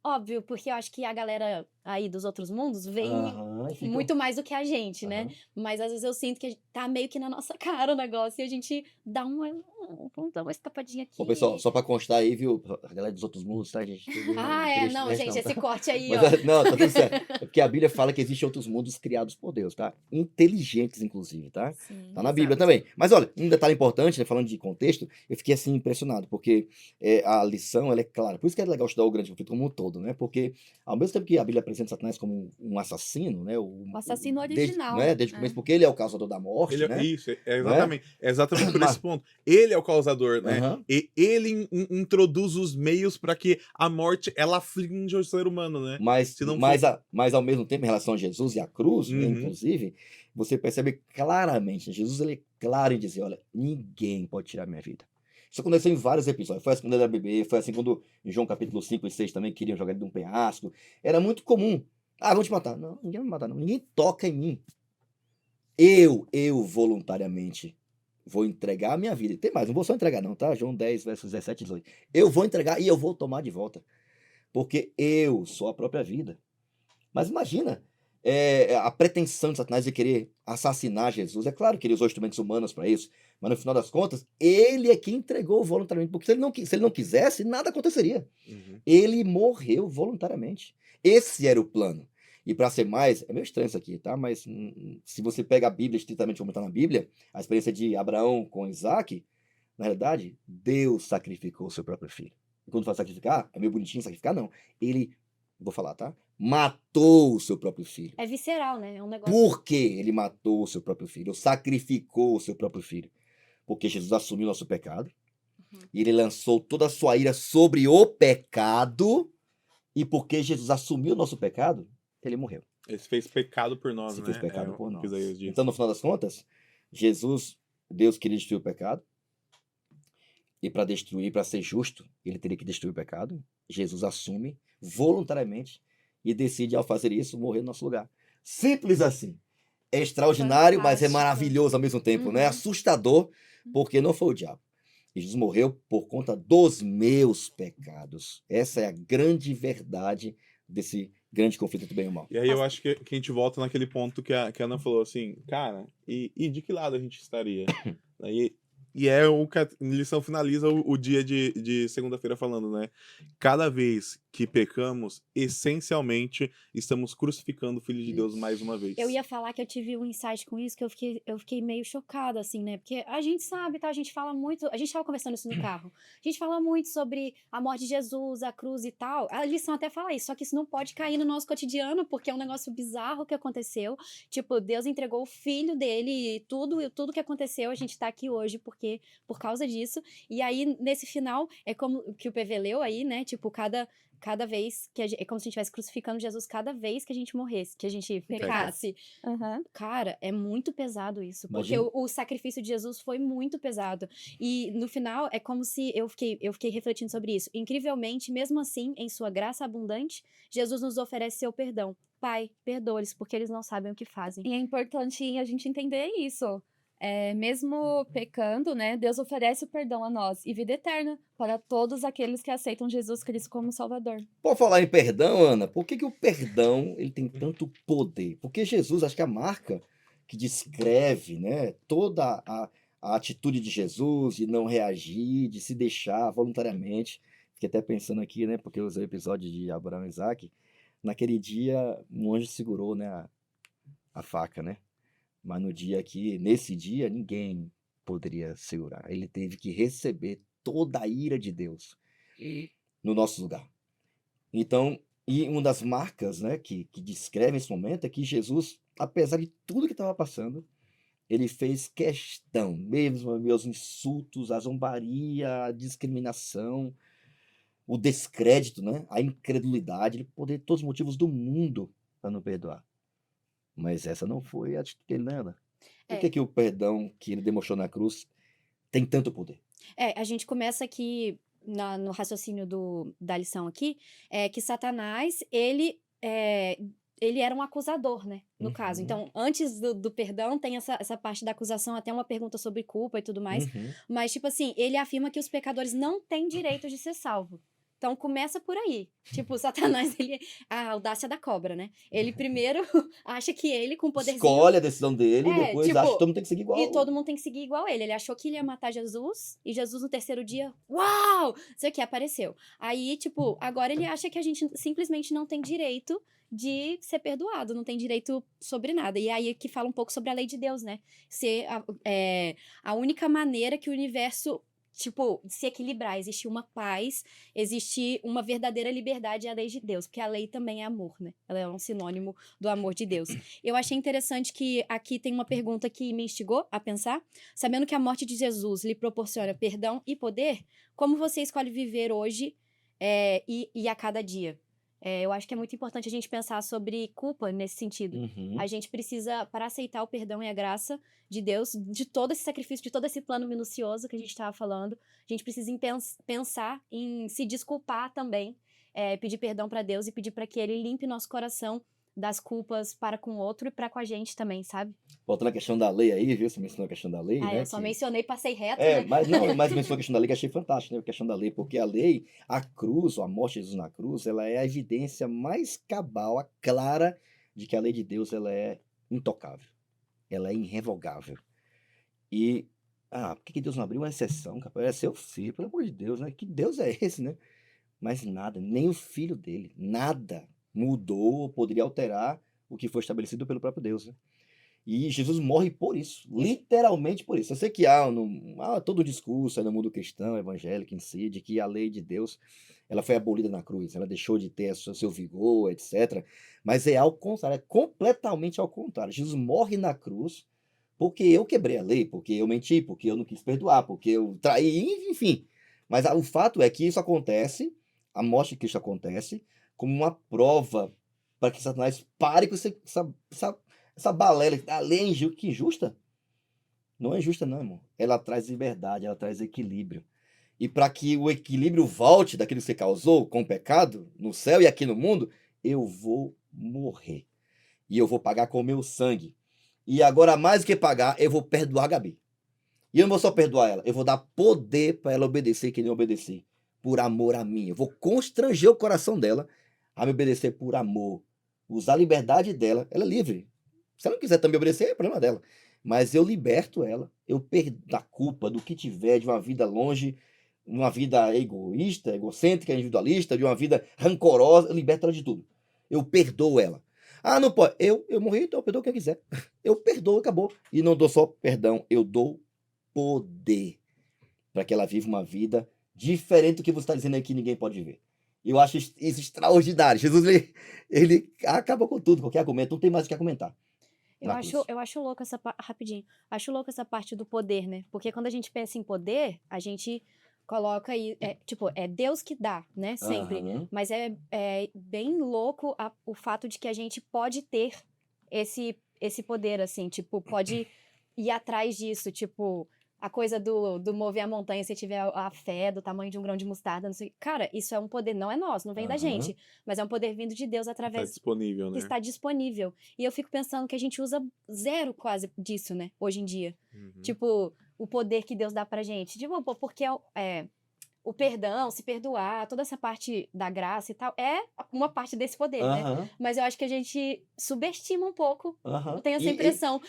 óbvio, porque eu acho que a galera aí dos outros mundos vem Aham, e fica- muito mais do que a gente, né? Aham. Mas às vezes eu sinto que tá meio que na nossa cara o negócio e a gente dá vamos dar uma escapadinha aqui. Ô, pessoal, só pra constar aí, viu? A galera dos outros mundos, tá, gente? Ah, é, não, Triste, gente, tá? esse corte aí, Mas, ó. não, tá tudo certo. É porque a Bíblia fala que existem outros mundos criados por Deus, tá? Inteligentes, inclusive, tá? Sim, Tá na Bíblia exato. também. Mas olha, um detalhe importante, né, falando de contexto, eu fiquei assim impressionado, porque a lição ela é clara. Por isso que é legal estudar o grande conflito como um todo, né? Porque ao mesmo tempo que a Bíblia apresenta Satanás como um assassino, né? O assassino desde, original, né? Desde o é. começo, porque ele é o causador da morte, Ele, né? Isso, é exatamente por Mas- esse ponto. Ele é o causador, né? Aham. E ele introduz os meios para que a morte ela aflige o ser humano, né? Mas, Se não mas ao mesmo tempo, em relação a Jesus e a cruz, né, Uhum. inclusive, você percebe claramente, Jesus ele é claro em dizer, olha, ninguém pode tirar minha vida. Isso aconteceu em vários episódios. Foi assim quando ele era bebê, foi assim quando em João capítulo 5 e 6 também queriam jogar ele de um penhasco. Era muito comum. Ah, vão te matar. Não, ninguém vai me matar, não. Ninguém toca em mim. Eu voluntariamente vou entregar a minha vida. E tem mais, não vou só entregar não, tá? João 10, versos 17 e 18. Eu vou entregar e eu vou tomar de volta. Porque eu sou a própria vida. Mas imagina a pretensão de Satanás de querer assassinar Jesus. É claro que ele usou instrumentos humanos para isso, mas no final das contas, ele é quem entregou voluntariamente. Porque se ele não quisesse, nada aconteceria. Uhum. Ele morreu voluntariamente. Esse era o plano. E para ser mais, é meio estranho isso aqui, tá? Mas se você pega a Bíblia, estritamente como está na Bíblia, a experiência de Abraão com Isaac, na realidade, Deus sacrificou o seu próprio filho. E quando fala sacrificar, é meio bonitinho sacrificar, não. Ele, vou falar, tá? Matou o seu próprio filho. É visceral, né? É um negócio. Por que ele matou o seu próprio filho? Ou sacrificou o seu próprio filho? Porque Jesus assumiu nosso pecado. Uhum. E ele lançou toda a sua ira sobre o pecado. E porque Jesus assumiu o nosso pecado, ele morreu. Ele fez pecado por nós, Se né? fez pecado por o nós. que Isaías diz. Então, no final das contas, Deus queria destruir o pecado. E para destruir, para ser justo, ele teria que destruir o pecado. Jesus assume voluntariamente e decide, ao fazer isso, morrer no nosso lugar. Simples assim. É extraordinário, mas é Fantástico. maravilhoso ao mesmo tempo, né? Uhum. Assustador, porque não foi o diabo. Jesus morreu por conta dos meus pecados. Essa é a grande verdade desse grande conflito do bem e o mal. E aí eu acho que a gente volta naquele ponto que a Ana falou assim, cara, e de que lado a gente estaria? E é o que a lição finaliza o dia de segunda-feira falando, né? Cada vez que pecamos, essencialmente estamos crucificando o Filho de Deus mais uma vez. Eu ia falar que eu tive um insight com isso, que eu fiquei meio chocada, assim, né? Porque a gente sabe, tá? A gente fala muito. A gente tava conversando isso no carro. A gente fala muito sobre a morte de Jesus, a cruz e tal. A lição até fala isso, só que isso não pode cair no nosso cotidiano, porque é um negócio bizarro que aconteceu. Tipo, Deus entregou o filho dele e tudo que aconteceu, a gente tá aqui hoje por causa disso. E aí, nesse final, é como o que o PV leu aí, né? Tipo, cada vez que é como se a gente estivesse crucificando Jesus cada vez que a gente morresse, que a gente pecasse. Aham. Cara, é muito pesado isso, Imagina. porque o sacrifício de Jesus foi muito pesado. E no final é como se eu fiquei refletindo sobre isso. Incrivelmente, mesmo assim, em sua graça abundante, Jesus nos oferece seu perdão. Pai, perdoa-lhes, porque eles não sabem o que fazem. E é importante a gente entender isso. Mesmo pecando, né, Deus oferece o perdão a nós e vida eterna para todos aqueles que aceitam Jesus Cristo como Salvador. Por falar em perdão, Ana, por que o perdão ele tem tanto poder? Porque Jesus, acho que a marca que descreve, né, toda a atitude de Jesus de não reagir, de se deixar voluntariamente. Fiquei até pensando aqui, né, porque eu usei o episódio de Abraão e Isaac. Naquele dia, um anjo segurou, né, a faca, né? Mas no dia aqui, nesse dia, ninguém poderia segurar. Ele teve que receber toda a ira de Deus no nosso lugar. Então, e uma das marcas, né, que descreve esse momento é que Jesus, apesar de tudo que estava passando, ele fez questão, mesmo meus insultos, a zombaria, a discriminação, o descrédito, né, a incredulidade, ele poderia ter todos os motivos do mundo para não perdoar. Mas essa não foi a atitude dele, né, Ana? Por É. que o perdão que ele demonstrou na cruz tem tanto poder? A gente começa aqui no raciocínio da lição aqui, que Satanás, ele era um acusador, né? No caso. Uhum. Então, antes do perdão, tem essa parte da acusação, até uma pergunta sobre culpa e tudo mais. Uhum. Mas, tipo assim, ele afirma que os pecadores não têm direito de ser salvos. Então, começa por aí. Tipo, Satanás, a audácia da cobra, né? Ele primeiro acha que ele, com o poderzinho... Escolhe a decisão dele e depois tipo, acha que todo mundo tem que seguir igual. E todo mundo tem que seguir igual ele. Ele achou que ele ia matar Jesus, e Jesus no terceiro dia, uau! Isso aqui apareceu. Aí, tipo, agora ele acha que a gente simplesmente não tem direito de ser perdoado, não tem direito sobre nada. E aí que fala um pouco sobre a lei de Deus, né? Ser a única maneira que o universo, tipo, se equilibrar, existe uma paz, existe uma verdadeira liberdade, é a lei de Deus, porque a lei também é amor, né? Ela é um sinônimo do amor de Deus. Eu achei interessante que aqui tem uma pergunta que me instigou a pensar. Sabendo que a morte de Jesus lhe proporciona perdão e poder, como você escolhe viver hoje e a cada dia? Eu acho que é muito importante a gente pensar sobre culpa nesse sentido. Uhum. A gente precisa, para aceitar o perdão e a graça de Deus, de todo esse sacrifício, de todo esse plano minucioso que a gente estava falando, a gente precisa pensar em se desculpar também, pedir perdão para Deus e pedir para que Ele limpe nosso coração das culpas para com o outro e para com a gente também, sabe? Voltando à questão da lei aí, viu? Você mencionou a questão da lei, né? Eu só mencionei, passei reto, É, né? mas não, mas mencionou a questão da lei que eu achei fantástico, né? A questão da lei, porque a lei, a cruz, ou a morte de Jesus na cruz, ela é a evidência mais cabal, a clara, de que a lei de Deus ela é intocável, ela é irrevogável. E, por que Deus não abriu uma exceção, capaz? É seu filho, pelo amor de Deus, né? Que Deus é esse, né? Mas nada, nem o filho dele, nada mudou ou poderia alterar o que foi estabelecido pelo próprio Deus, né? E Jesus morre por isso, literalmente por isso. Eu sei que há todo o discurso aí no mundo cristão, evangélico em si, de que a lei de Deus ela foi abolida na cruz, ela deixou de ter seu vigor, etc. Mas é ao contrário, é completamente ao contrário. Jesus morre na cruz porque eu quebrei a lei, porque eu menti, porque eu não quis perdoar, porque eu traí, enfim. Mas o fato é que isso acontece, a morte de Cristo acontece, como uma prova para que Satanás pare com essa balela. A lei é que injusta? Não é justa, não, irmão. Ela traz liberdade, ela traz equilíbrio. E para que o equilíbrio volte daquilo que você causou com o pecado, no céu e aqui no mundo, eu vou morrer. E eu vou pagar com o meu sangue. E agora, mais do que pagar, eu vou perdoar a Gabi. E eu não vou só perdoar ela, eu vou dar poder para ela obedecer que nem obedecer. Por amor a mim. Eu vou constranger o coração dela a me obedecer por amor. Usar a liberdade dela. Ela é livre. Se ela não quiser também obedecer, é problema dela. Mas eu liberto ela. Eu perdo a culpa do que tiver de uma vida longe, uma vida egoísta, egocêntrica, individualista, de uma vida rancorosa. Eu liberto ela de tudo. Eu perdoo ela. Não pode. Eu morri, então eu perdoo quem quiser. Eu perdoo, acabou. E não dou só perdão, eu dou poder para que ela viva uma vida diferente do que você está dizendo aí que ninguém pode viver. Eu acho isso extraordinário. Jesus, ele acaba com tudo, qualquer argumento, não tem mais o que argumentar. Eu acho louco rapidinho, acho louco essa parte do poder, né? Porque quando a gente pensa em poder, a gente coloca aí, é Deus que dá, né? Sempre. Aham. Mas é bem louco o fato de que a gente pode ter esse poder, assim, tipo, pode ir atrás disso, tipo, a coisa do mover a montanha se tiver a fé do tamanho de um grão de mostarda, não sei. Cara, isso é um poder, não é nosso, não vem da Aham. gente, mas é um poder vindo de Deus Tá através disponível, que né? está disponível. E eu fico pensando que a gente usa zero quase disso, né, hoje em dia. Uhum. Tipo, o poder que Deus dá pra gente. Tipo, porque o perdão, se perdoar, toda essa parte da graça e tal, é uma parte desse poder, né? Aham, Mas eu acho que a gente subestima um pouco. aham. Eu tenho essa impressão,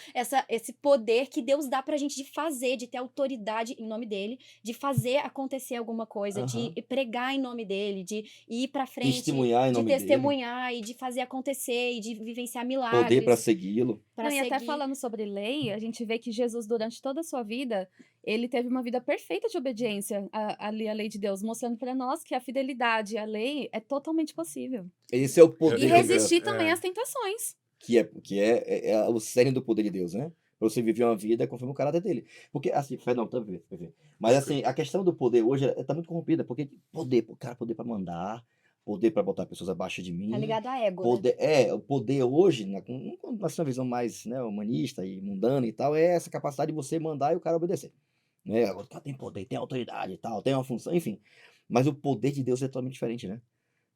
esse poder que Deus dá pra gente de fazer, de ter autoridade em nome dele, de fazer acontecer alguma coisa, de Aham. pregar em nome dele, de ir pra frente, Testemunhar em de nome dele. testemunhar e de fazer acontecer e de vivenciar Poder milagres para segui-lo. pra Não, e até seguir. falando sobre lei, a gente vê que Jesus, durante toda a sua vida, ele teve uma vida perfeita de obediência ali à lei de Deus, mostrando para nós que a fidelidade à lei é totalmente possível. Esse é o E poder, resistir também É. às tentações. que é o cerne do poder de Deus, né? Pra você viver uma vida conforme o caráter dele. Porque, assim, não, tá vendo, mas assim, a questão do poder hoje tá muito corrompida, porque poder, cara, poder pra mandar, poder pra botar pessoas abaixo de Tá mim, ligado a ego, né? o poder hoje, na sua visão mais, né, humanista e mundana e tal, é essa capacidade de você mandar e o cara obedecer. Né? Agora, o cara tem poder, tem autoridade e tal, tem uma função, enfim. Mas o poder de Deus é totalmente diferente, né?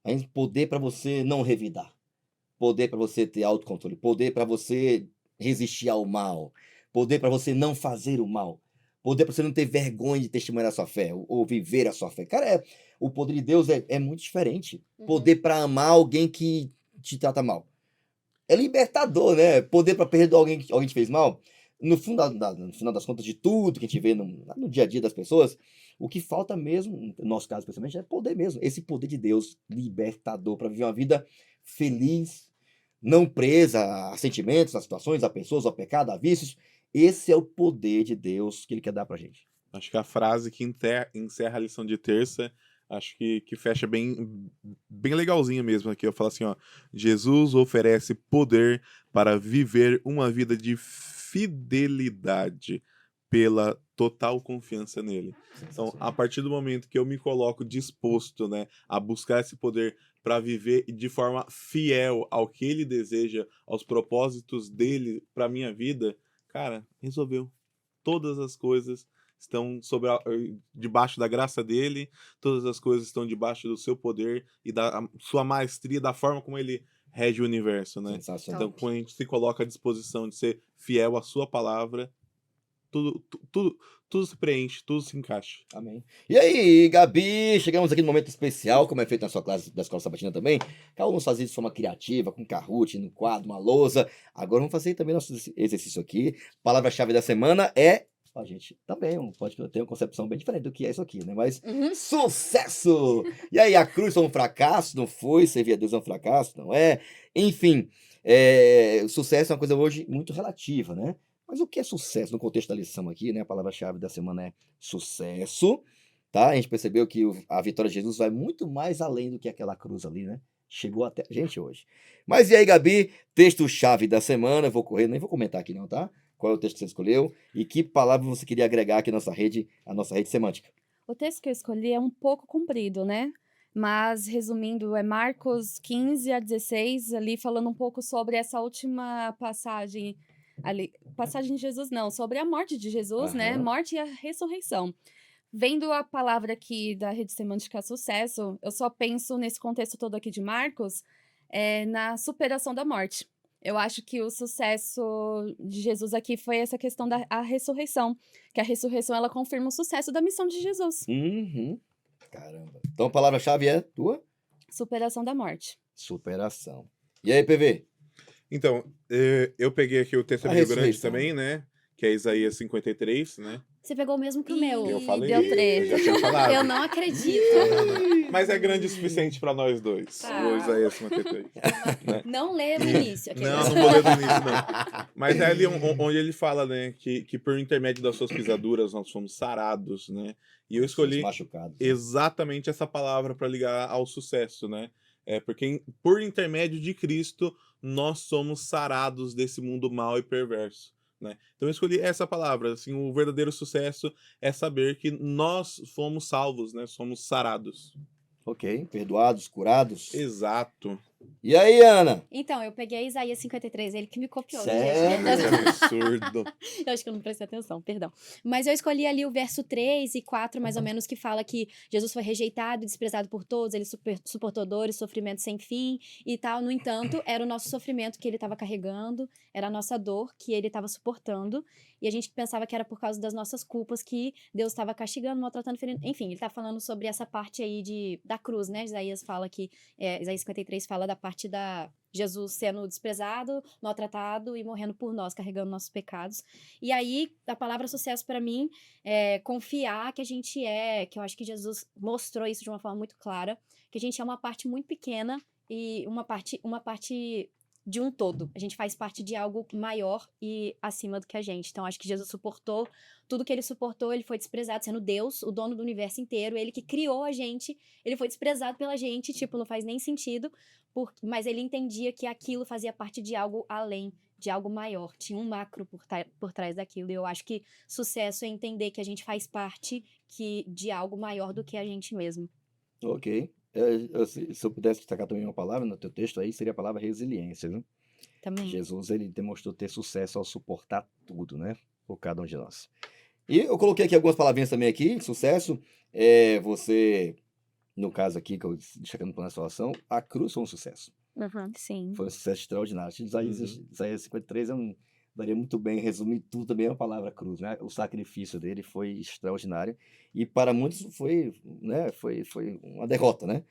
Aí, poder pra você não revidar. Poder para você ter autocontrole, poder para você resistir ao mal, poder para você não fazer o mal, poder para você não ter vergonha de testemunhar a sua fé ou viver a sua fé. Cara, o poder de Deus é muito diferente. Uhum. Poder para amar alguém que te trata mal. É libertador, né? Poder para perdoar alguém que te fez mal. No final das contas, de tudo que a gente vê no dia a dia das pessoas, o que falta mesmo, no nosso caso especialmente, é poder mesmo. Esse poder de Deus libertador para viver uma vida feliz, não presa a sentimentos, a situações, a pessoas, ao pecado, a vícios. Esse é o poder de Deus que ele quer dar pra gente. Acho que a frase que encerra a lição de terça, acho que fecha bem legalzinha mesmo aqui. Eu falo assim, ó, Jesus oferece poder para viver uma vida de fidelidade pela total confiança nele. Então, a partir do momento que eu me coloco disposto, né, a buscar esse poder para viver de forma fiel ao que ele deseja, aos propósitos dele para minha vida, cara, resolveu. Todas as coisas estão debaixo da graça dele, todas as coisas estão debaixo do seu poder e da sua maestria, da forma como ele rege o universo, né? Sensacional. Então, quando a gente se coloca à disposição de ser fiel à sua palavra, tudo se preenche, tudo se encaixa. Amém. E aí, Gabi, chegamos aqui no momento especial, como é feito na sua classe da Escola Sabatina também. Cada um faz isso de forma criativa, com Kahoot, no quadro, uma lousa. Agora vamos fazer também nosso exercício aqui. Palavra-chave da semana é... Ó, gente, também pode ter uma concepção bem diferente do que é isso aqui, né? Mas Uhum. sucesso! E aí, a cruz foi um fracasso? Não foi? Servir a Deus é um fracasso? Não é? Enfim, sucesso é uma coisa hoje muito relativa, né? Mas o que é sucesso no contexto da lição aqui, né? A palavra-chave da semana é sucesso, tá? A gente percebeu que a vitória de Jesus vai muito mais além do que aquela cruz ali, né? Chegou até a gente hoje. Mas e aí, Gabi? Texto-chave da semana. Eu vou correr, nem vou comentar aqui não, tá? Qual é o texto que você escolheu e que palavra você queria agregar aqui à nossa rede semântica? O texto que eu escolhi é um pouco comprido, né? Mas, resumindo, é Marcos 15 a 16, ali falando um pouco sobre essa última passagem ali. Passagem de Jesus, não, sobre a morte de Jesus, né? Aham. Morte e a ressurreição. Vendo a palavra aqui da Rede Semântica Sucesso, eu só penso nesse contexto todo aqui de Marcos, na superação da morte. Eu acho que o sucesso de Jesus aqui foi essa questão da ressurreição, que a ressurreição ela confirma o sucesso da missão de Jesus. Uhum. Caramba. Então a palavra-chave é tua? Superação da morte. Superação. E aí, PV? Então, eu peguei aqui o texto A meio grande ressurreição. também, né? Que é Isaías 53, né? Você pegou o mesmo que o meu. Eu falei. Deu Eu treta. já tinha falado. Eu não acredito. Mas é grande o suficiente para nós dois. Tá. O Isaías 53. Não lê no início. Não vou ler do início, não. Mas é ali onde ele fala, né? Que por intermédio das suas pisaduras nós fomos sarados, né? E eu escolhi Machucados. exatamente essa palavra para ligar ao sucesso, né? Porque por intermédio de Cristo nós somos sarados desse mundo mau e perverso, né? Então eu escolhi essa palavra, assim, o verdadeiro sucesso é saber que nós fomos salvos, né? Somos sarados. Ok, perdoados, curados. Exato. E aí, Ana? Então, eu peguei Isaías 53, ele que me copiou, né, Sério? gente? Que absurdo. Eu acho que eu não prestei atenção, perdão. Mas eu escolhi ali o verso 3 e 4, mais ou menos, que fala que Jesus foi rejeitado e desprezado por todos, ele suportou dores, sofrimento sem fim e tal. No entanto, era o nosso sofrimento que ele estava carregando, era a nossa dor que ele estava suportando. E a gente pensava que era por causa das nossas culpas que Deus estava castigando, maltratando, ferindo. Enfim, ele está falando sobre essa parte aí da cruz, né? Isaías fala que, Isaías 53 fala da parte da Jesus sendo desprezado, maltratado e morrendo por nós, carregando nossos pecados. E aí, a palavra sucesso para mim é confiar que a gente que eu acho que Jesus mostrou isso de uma forma muito clara, que a gente é uma parte muito pequena e uma parte de um todo. A gente faz parte de algo maior e acima do que a gente. Então, acho que Jesus suportou tudo que ele suportou, ele foi desprezado, sendo Deus, o dono do universo inteiro, ele que criou a gente, ele foi desprezado pela gente, tipo, não faz nem sentido, mas ele entendia que aquilo fazia parte de algo além, de algo maior, tinha um macro por trás daquilo, e eu acho que sucesso é entender que a gente faz parte de algo maior do que a gente mesmo. Ok. Se eu pudesse destacar também uma palavra no teu texto aí, seria a palavra resiliência, viu? Também. Jesus, ele demonstrou ter sucesso ao suportar tudo, né? Por cada um de nós. E eu coloquei aqui algumas palavrinhas também aqui, sucesso. Você, no caso aqui, que eu destacando para a situação, a cruz foi um sucesso. Sim. Foi um sucesso extraordinário. Acho que Isaías 53 daria muito bem resumir tudo também a palavra cruz, né? O sacrifício dele foi extraordinário e para muitos foi, né, foi uma derrota, né?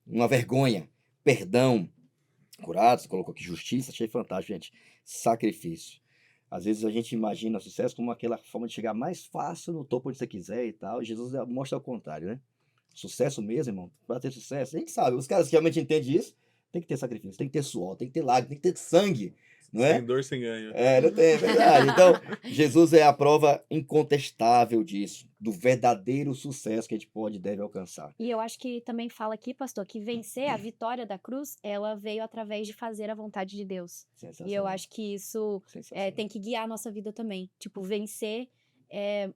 Uma vergonha, perdão, curados, colocou aqui justiça, achei fantástico, gente. Sacrifício. Às vezes a gente imagina o sucesso como aquela forma de chegar mais fácil no topo onde você quiser e tal, e Jesus mostra ao contrário, né? Sucesso mesmo, irmão, para ter sucesso, a gente sabe, os caras que realmente entendem isso, tem que ter sacrifício, tem que ter suor, tem que ter lágrimas, tem que ter sangue, não é? Sem dor, sem ganho. Não tem, é verdade. Então, Jesus é a prova incontestável disso, do verdadeiro sucesso que a gente pode e deve alcançar. E eu acho que também fala aqui, pastor, que vencer a vitória da cruz, ela veio através de fazer a vontade de Deus. E eu acho que isso tem que guiar a nossa vida também. Tipo, vencer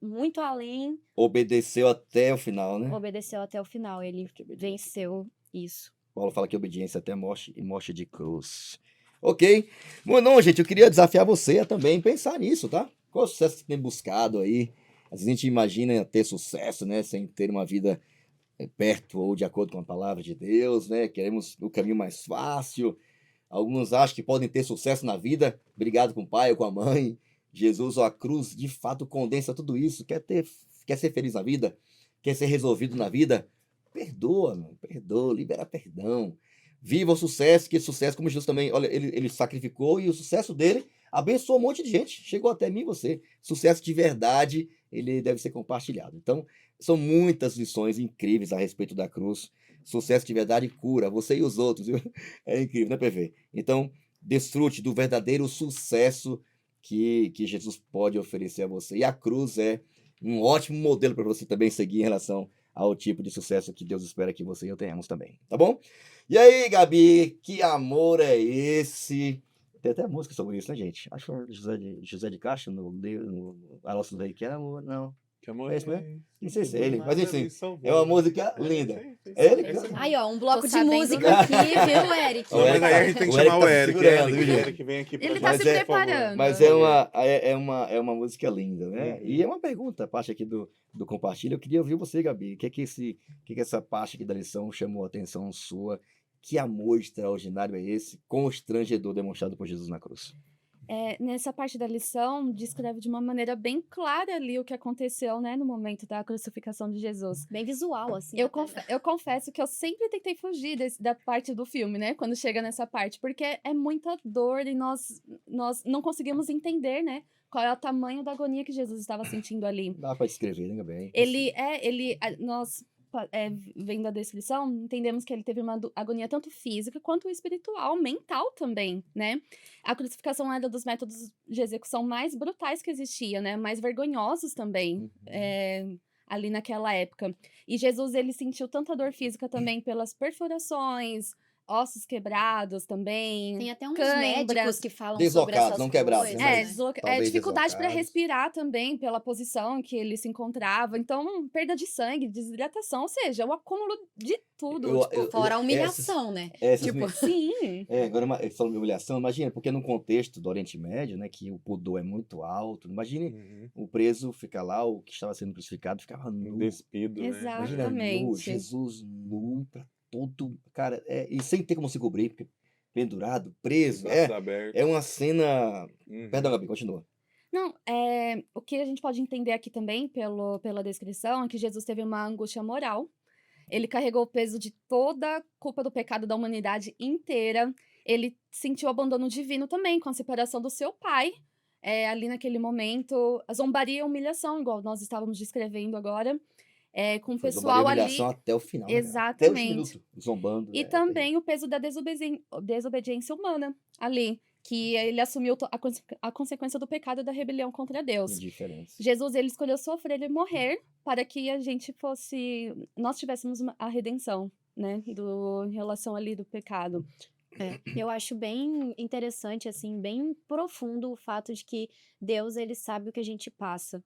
muito além. Obedeceu até o final, né? Obedeceu até o final. Ele venceu isso. Paulo fala que obediência até morte e morte de cruz. Ok? Bom, não, gente, eu queria desafiar você a também pensar nisso, tá? Qual o sucesso que você tem buscado aí? Às vezes a gente imagina ter sucesso, né? Sem ter uma vida perto ou de acordo com a palavra de Deus, né? Queremos o caminho mais fácil. Alguns acham que podem ter sucesso na vida, brigado com o pai ou com a mãe. Jesus ou a cruz, de fato, condensa tudo isso. Quer ser feliz na vida? Quer ser resolvido na vida? Perdoa, mano. Perdoa, libera perdão. Viva o sucesso, que sucesso, como Jesus também, olha, ele sacrificou e o sucesso dele abençoou um monte de gente. Chegou até mim e você. Sucesso de verdade, ele deve ser compartilhado. Então, são muitas lições incríveis a respeito da cruz. Sucesso de verdade cura você e os outros, viu? É incrível, né, PV? Então, desfrute do verdadeiro sucesso que Jesus pode oferecer a você. E a cruz é um ótimo modelo para você também seguir em relação ao tipo de sucesso que Deus espera que você e eu tenhamos também, tá bom? E aí, Gabi, que amor é esse? Tem até música sobre isso, né, gente? Acho que foi José de Castro, no Alonso do Rei, que era amor, não. Que amor É isso mesmo? é? Não sei se é ele, mas Nada enfim, me salvou. é uma música linda. Sim. É ele? Esse Aí, ó, um bloco Tô de sabendo, música né? aqui, viu, Eric? O Não, Eric mas aí tá- a gente tem que o Eric chamar tá o Eric. segurando, viu, O gente? Eric vem aqui pra Ele gente, tá Mas se é- por favor. preparando. Mas é uma música linda, né? Uhum. E é uma pergunta, a parte aqui do compartilha. Eu queria ouvir você, Gabi. O que é que essa parte aqui da lição chamou a atenção sua? Que amor extraordinário é esse, constrangedor demonstrado por Jesus na cruz? Nessa parte da lição, descreve de uma maneira bem clara ali o que aconteceu, né, no momento da crucificação de Jesus. Bem visual, assim. Eu confesso que eu sempre tentei fugir da parte do filme, né? Quando chega nessa parte, porque é muita dor e nós não conseguimos entender, né? Qual é o tamanho da agonia que Jesus estava sentindo ali. Dá para descrever, né, Gabi? Nós vendo a descrição, entendemos que ele teve uma agonia tanto física quanto espiritual, mental também, né? A crucificação era dos métodos de execução mais brutais que existia, né? Mais vergonhosos também. Ali naquela época. E Jesus, ele sentiu tanta dor física também pelas perfurações, ossos quebrados também. Tem até uns Câimbras. médicos que falam sobre Deslocados, essas não quebrados, coisas, né? É, né? Talvez dificuldade para deslocados. respirar também, pela posição que ele se encontrava. Então, perda de sangue, desidratação, ou seja, o acúmulo de tudo. Fora a essas- humilhação, né? essas Tipo, me- Sim. agora falando de humilhação, imagina, porque no contexto do Oriente Médio, né, que o pudor é muito alto, imagine Uhum. o preso ficar lá, o que estava sendo crucificado ficava nu. Despido, né? Imagina nu, Exatamente. Jesus nu pra todo, cara, e sem ter como se cobrir, porque pendurado, preso, Braços abertos. é uma cena. Uhum. Perdão, Gabi, continua. Não, o que a gente pode entender aqui também, pela descrição, é que Jesus teve uma angústia moral. Ele carregou o peso de toda a culpa do pecado da humanidade inteira. Ele sentiu o abandono divino também, com a separação do seu pai. Ali naquele momento, a zombaria e a humilhação, igual nós estávamos descrevendo agora. Com o Foi pessoal zombaria e ali. humilhação até o final, né, cara? Até os Exatamente. minutos, zombando. E também o peso da desobediência humana ali, que ele assumiu a consequência do pecado e da rebelião contra Deus. Indiferença. Jesus, ele escolheu sofrer e morrer para que nós tivéssemos a redenção, né, em relação ali do pecado. eu acho bem interessante, assim, bem profundo o fato de que Deus, ele sabe o que a gente passa.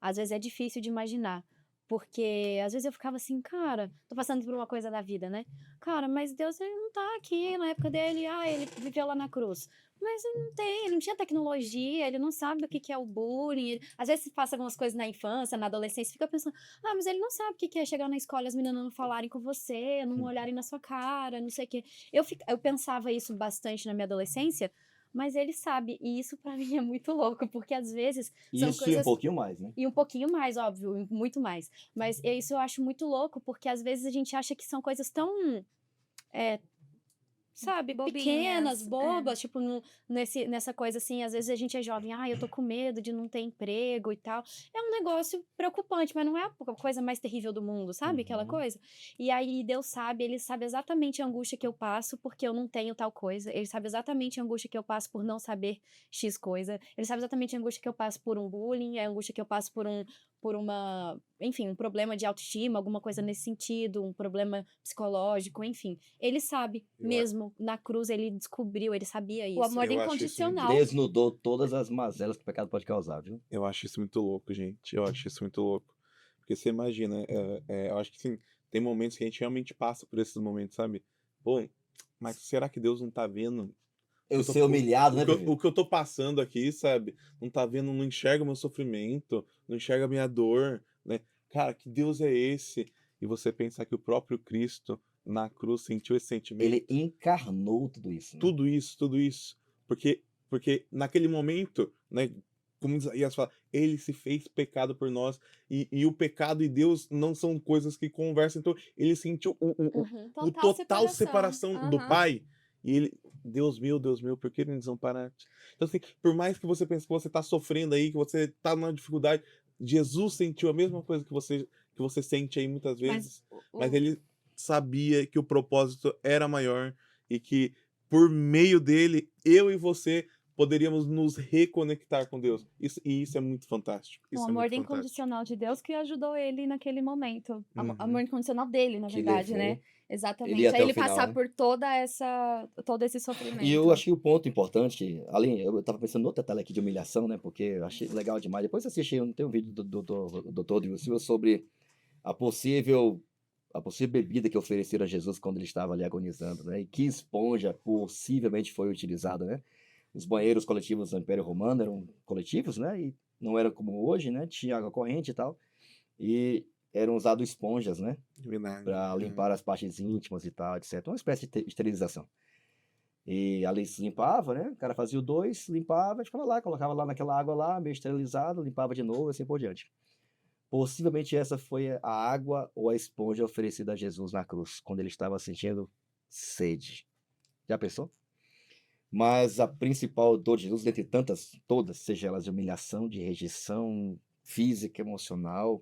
Às vezes é difícil de imaginar. Porque às vezes eu ficava assim, cara, tô passando por uma coisa da vida, né? Cara, mas Deus, ele não tá aqui na época dele, ele viveu lá na cruz. Mas ele não tinha tecnologia, ele não sabe o que é o bullying. Às vezes passa algumas coisas na infância, na adolescência, fica pensando, mas ele não sabe o que é chegar na escola e as meninas não falarem com você, não olharem na sua cara, não sei o quê. Eu pensava isso bastante na minha adolescência, mas ele sabe, e isso pra mim é muito louco, porque às vezes são Isso e um coisas... pouquinho mais, né? E um pouquinho mais, óbvio, muito mais. Mas isso eu acho muito louco, porque às vezes a gente acha que são coisas tão, sabe, Bobinhas, pequenas, bobas, tipo, nessa coisa assim, às vezes a gente é jovem, eu tô com medo de não ter emprego e tal. É um negócio preocupante, mas não é a coisa mais terrível do mundo, sabe? Aquela Uhum. coisa. E aí Deus sabe, ele sabe exatamente a angústia que eu passo porque eu não tenho tal coisa. Ele sabe exatamente a angústia que eu passo por não saber X coisa. Ele sabe exatamente a angústia que eu passo por um bullying, a angústia que eu passo enfim, um problema de autoestima, alguma coisa nesse sentido, um problema psicológico, enfim. Ele sabe Eu mesmo, na cruz ele descobriu, ele sabia isso. O amor Eu acho isso muito incondicional. Desnudou todas as mazelas que o pecado pode causar, viu? Eu acho isso muito louco, gente. Eu acho isso muito louco. Porque você imagina, eu acho que sim, tem momentos que a gente realmente passa por esses momentos, sabe? Pô, mas será que Deus não tá vendo Eu tô- ser humilhado, né, o que, bebê? o que eu tô passando aqui, sabe? Não tá vendo, não enxerga o meu sofrimento, não enxerga a minha dor, né? Cara, que Deus é esse? E você pensar que o próprio Cristo na cruz sentiu esse sentimento. Ele encarnou tudo isso. Né? Tudo isso. Porque naquele momento, né? Como Isaías fala, ele se fez pecado por nós. E o pecado e Deus não são coisas que conversam. Então, ele sentiu o total separação do Aham. Pai. E ele, Deus meu, por que me desamparaste? Então, assim, por mais que você pense que você está sofrendo aí, que você está numa dificuldade, Jesus sentiu a mesma coisa que você sente aí muitas vezes. Mas ele sabia que o propósito era maior e que por meio dele, eu e você poderíamos nos reconectar com Deus. Isso é muito fantástico. O Isso é amor muito fantástico. incondicional de Deus que ajudou ele naquele momento. Uhum. Amor incondicional dele, na Que verdade, levou né? Exatamente. ele ia até Aí o ele final, passar né? por todo esse sofrimento. E eu achei o ponto importante, além, eu tava pensando no outro detalhe aqui de humilhação, né? Porque eu achei legal demais. Depois eu assisti, tem um vídeo do Dr. Rodrigo Silva sobre a possível bebida que ofereceram a Jesus quando ele estava ali agonizando, né? E que esponja possivelmente foi utilizada, né? Os banheiros coletivos do Império Romano eram coletivos, né? E não era como hoje, né? Tinha água corrente e tal. E eram usados esponjas, né? Vinagre. Para limpar as partes íntimas e tal, etc. Uma espécie de esterilização. E ali se limpava, né? O cara fazia o 2, limpava, ficava lá, colocava lá naquela água lá, meio esterilizado, limpava de novo, assim por diante. Possivelmente essa foi a água ou a esponja oferecida a Jesus na cruz, quando ele estava sentindo sede. Já pensou? Mas a principal dor de Jesus, dentre tantas, todas, seja elas de humilhação, de rejeição física, emocional,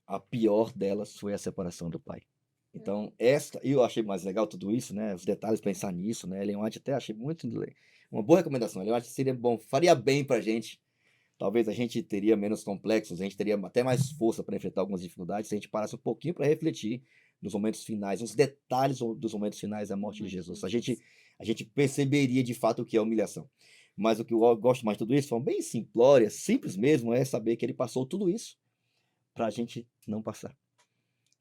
a pior delas foi a separação do Pai. Então, eu achei mais legal tudo isso, né? Os detalhes, pensar nisso, né? Ellen White até achei uma boa recomendação. Ellen White seria bom, faria bem pra gente. Talvez a gente teria menos complexos, a gente teria até mais força para enfrentar algumas dificuldades se a gente parasse um pouquinho para refletir nos momentos finais, nos detalhes dos momentos finais da morte de Jesus. A gente perceberia de fato o que é humilhação. Mas o que eu gosto mais de tudo isso, de forma bem simplória, simples mesmo, é saber que ele passou tudo isso para a gente não passar.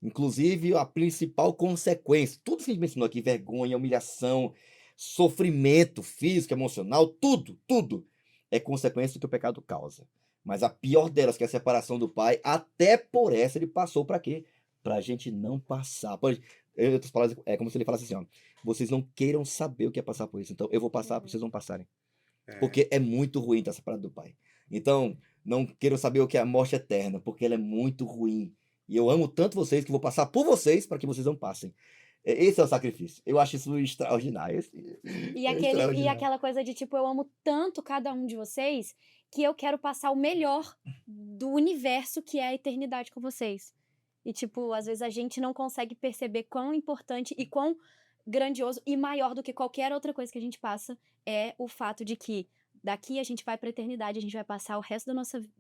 Inclusive, a principal consequência, tudo que a gente mencionou aqui, vergonha, humilhação, sofrimento físico, emocional, tudo é consequência do que o pecado causa. Mas a pior delas, que é a separação do pai, até por essa ele passou para quê? Para a gente não passar. Em outras palavras, é como se ele falasse assim, ó, vocês não queiram saber o que é passar por isso, então eu vou passar para vocês não passarem. Porque é muito ruim estar separado do pai. Então, não queiram saber o que é a morte eterna, porque ela é muito ruim. E eu amo tanto vocês que vou passar por vocês para que vocês não passem. Esse é o sacrifício. Eu acho isso extraordinário. E aquela coisa de tipo, eu amo tanto cada um de vocês que eu quero passar o melhor do universo que é a eternidade com vocês. E tipo, às vezes a gente não consegue perceber quão importante e quão grandioso e maior do que qualquer outra coisa que a gente passa é o fato de que daqui a gente vai para a eternidade, a gente vai passar o resto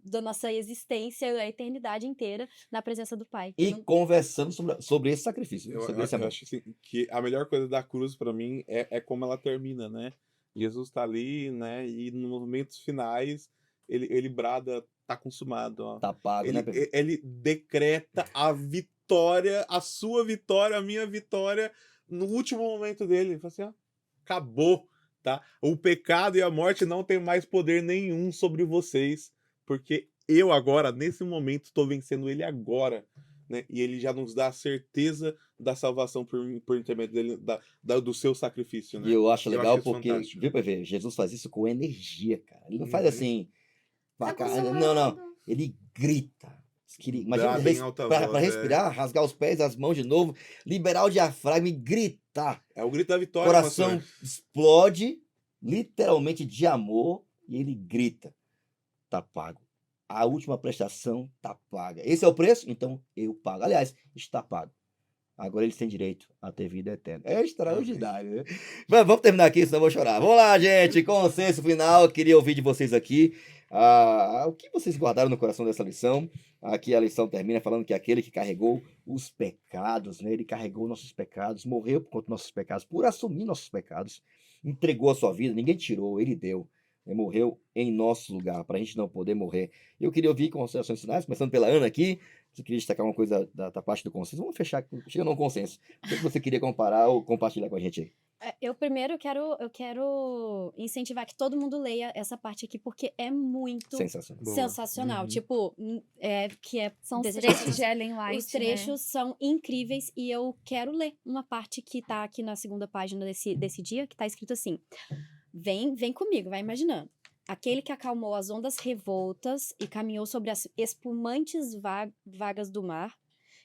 da nossa existência, a eternidade inteira, na presença do Pai. E conversando sobre esse sacrifício. Eu Sobre esse amor. acho assim, que a melhor coisa da cruz pra mim é como ela termina, né? Jesus tá ali, né? E nos momentos finais ele brada, tá consumado, ó. Tá pago, né, Pedro? Ele decreta a vitória, a sua vitória, a minha vitória no último momento dele. Ele fala assim, ó, acabou, tá? O pecado e a morte não tem mais poder nenhum sobre vocês, porque eu agora, nesse momento, estou vencendo ele agora, né? E ele já nos dá a certeza da salvação por intermédio dele, do seu sacrifício, né? E eu acho legal isso porque, fantástico. viu, PV? Jesus faz isso com energia, cara. Ele não faz Uhum. assim, Tá não. Ele grita. Imagina Brada em alta para voz, respirar, rasgar os pés, as mãos de novo, liberar o diafragma e gritar. É o grito da O vitória, coração pastor. explode, literalmente de amor, e ele grita: tá pago. A última prestação tá paga. Esse é o preço? Então eu pago. Aliás, está pago. Agora eles têm direito a ter vida eterna. É extraordinário, né? Mas vamos terminar aqui, senão eu vou chorar. Vamos lá, gente. Consenso final. Queria ouvir de vocês aqui o que vocês guardaram no coração dessa lição. Aqui a lição termina falando que aquele que carregou os pecados, né? Ele carregou nossos pecados, morreu por conta dos nossos pecados, por assumir nossos pecados, entregou a sua vida, ninguém tirou, ele deu. Ele morreu em nosso lugar, para a gente não poder morrer. Eu queria ouvir considerações finais, começando pela Ana aqui. Você queria destacar uma coisa da parte do consenso? Vamos fechar, chega num consenso. O que você queria comparar ou compartilhar com a gente aí? Eu primeiro quero incentivar que todo mundo leia essa parte aqui, porque é muito Sensacional. Boa. sensacional. Uhum. Tipo, São os desejar- trechos de Ellen White, Os trechos são incríveis e eu quero ler uma parte que tá aqui na segunda página desse dia, que tá escrito assim: Vem comigo, vai imaginando. Aquele que acalmou as ondas revoltas e caminhou sobre as espumantes vagas do mar,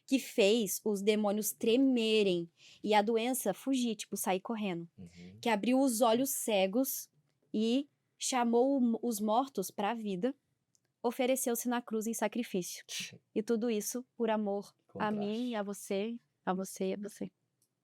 que fez os demônios tremerem e a doença fugir, tipo, sair correndo. Uhum. Que abriu os olhos cegos e chamou os mortos para a vida, ofereceu-se na cruz em sacrifício. E tudo isso por amor a mim e a você, a você e a você.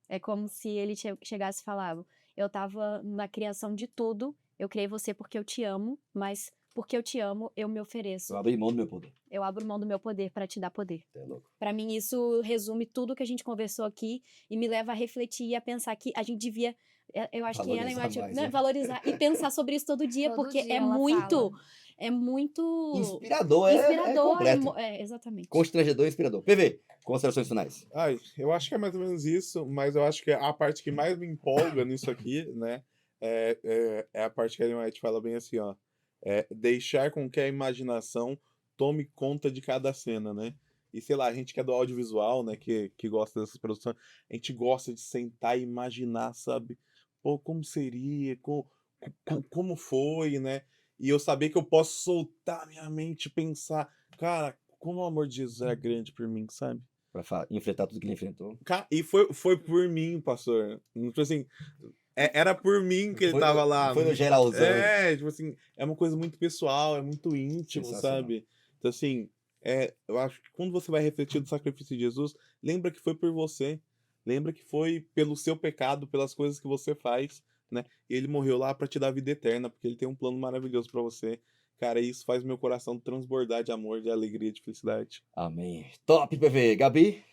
É como se ele chegasse e falava: eu estava na criação de tudo, eu criei você porque eu te amo, mas porque eu te amo, eu me ofereço. Eu abri mão do meu poder. Eu abro mão do meu poder para te dar poder. É louco. Para mim, isso resume tudo que a gente conversou aqui e me leva a refletir e a pensar que a gente devia, eu acho que Ellen Valorizar White, mais, né, né? valorizar e pensar sobre isso todo dia, Todo porque dia é ela muito, fala. é muito Inspirador, inspirador. completo. Exatamente. Constrangedor e inspirador. PV, considerações finais. Ai, eu acho que é mais ou menos isso, mas eu acho que a parte que mais me empolga nisso aqui, né, é a parte que a Ellen White fala bem assim, ó, deixar com que a imaginação tome conta de cada cena, né? E sei lá, a gente que é do audiovisual, né, que gosta dessas produções, a gente gosta de sentar e imaginar, sabe? Pô, como seria, como foi, né? E eu saber que eu posso soltar minha mente e pensar, cara, como o amor de Jesus era grande por mim, sabe? Pra enfrentar tudo que ele enfrentou. E foi por mim, pastor. Tipo assim, era por mim que ele tava lá. Foi no geralzão. Tipo assim, é uma coisa muito pessoal, é muito íntimo, Sensacional. sabe? Então, assim, eu acho que quando você vai refletir do sacrifício de Jesus, lembra que foi por você. Lembra que foi pelo seu pecado, pelas coisas que você faz, né? E ele morreu lá pra te dar vida eterna, porque ele tem um plano maravilhoso pra você. Cara, isso faz meu coração transbordar de amor, de alegria, de felicidade. Amém. Top, PV. Gabi?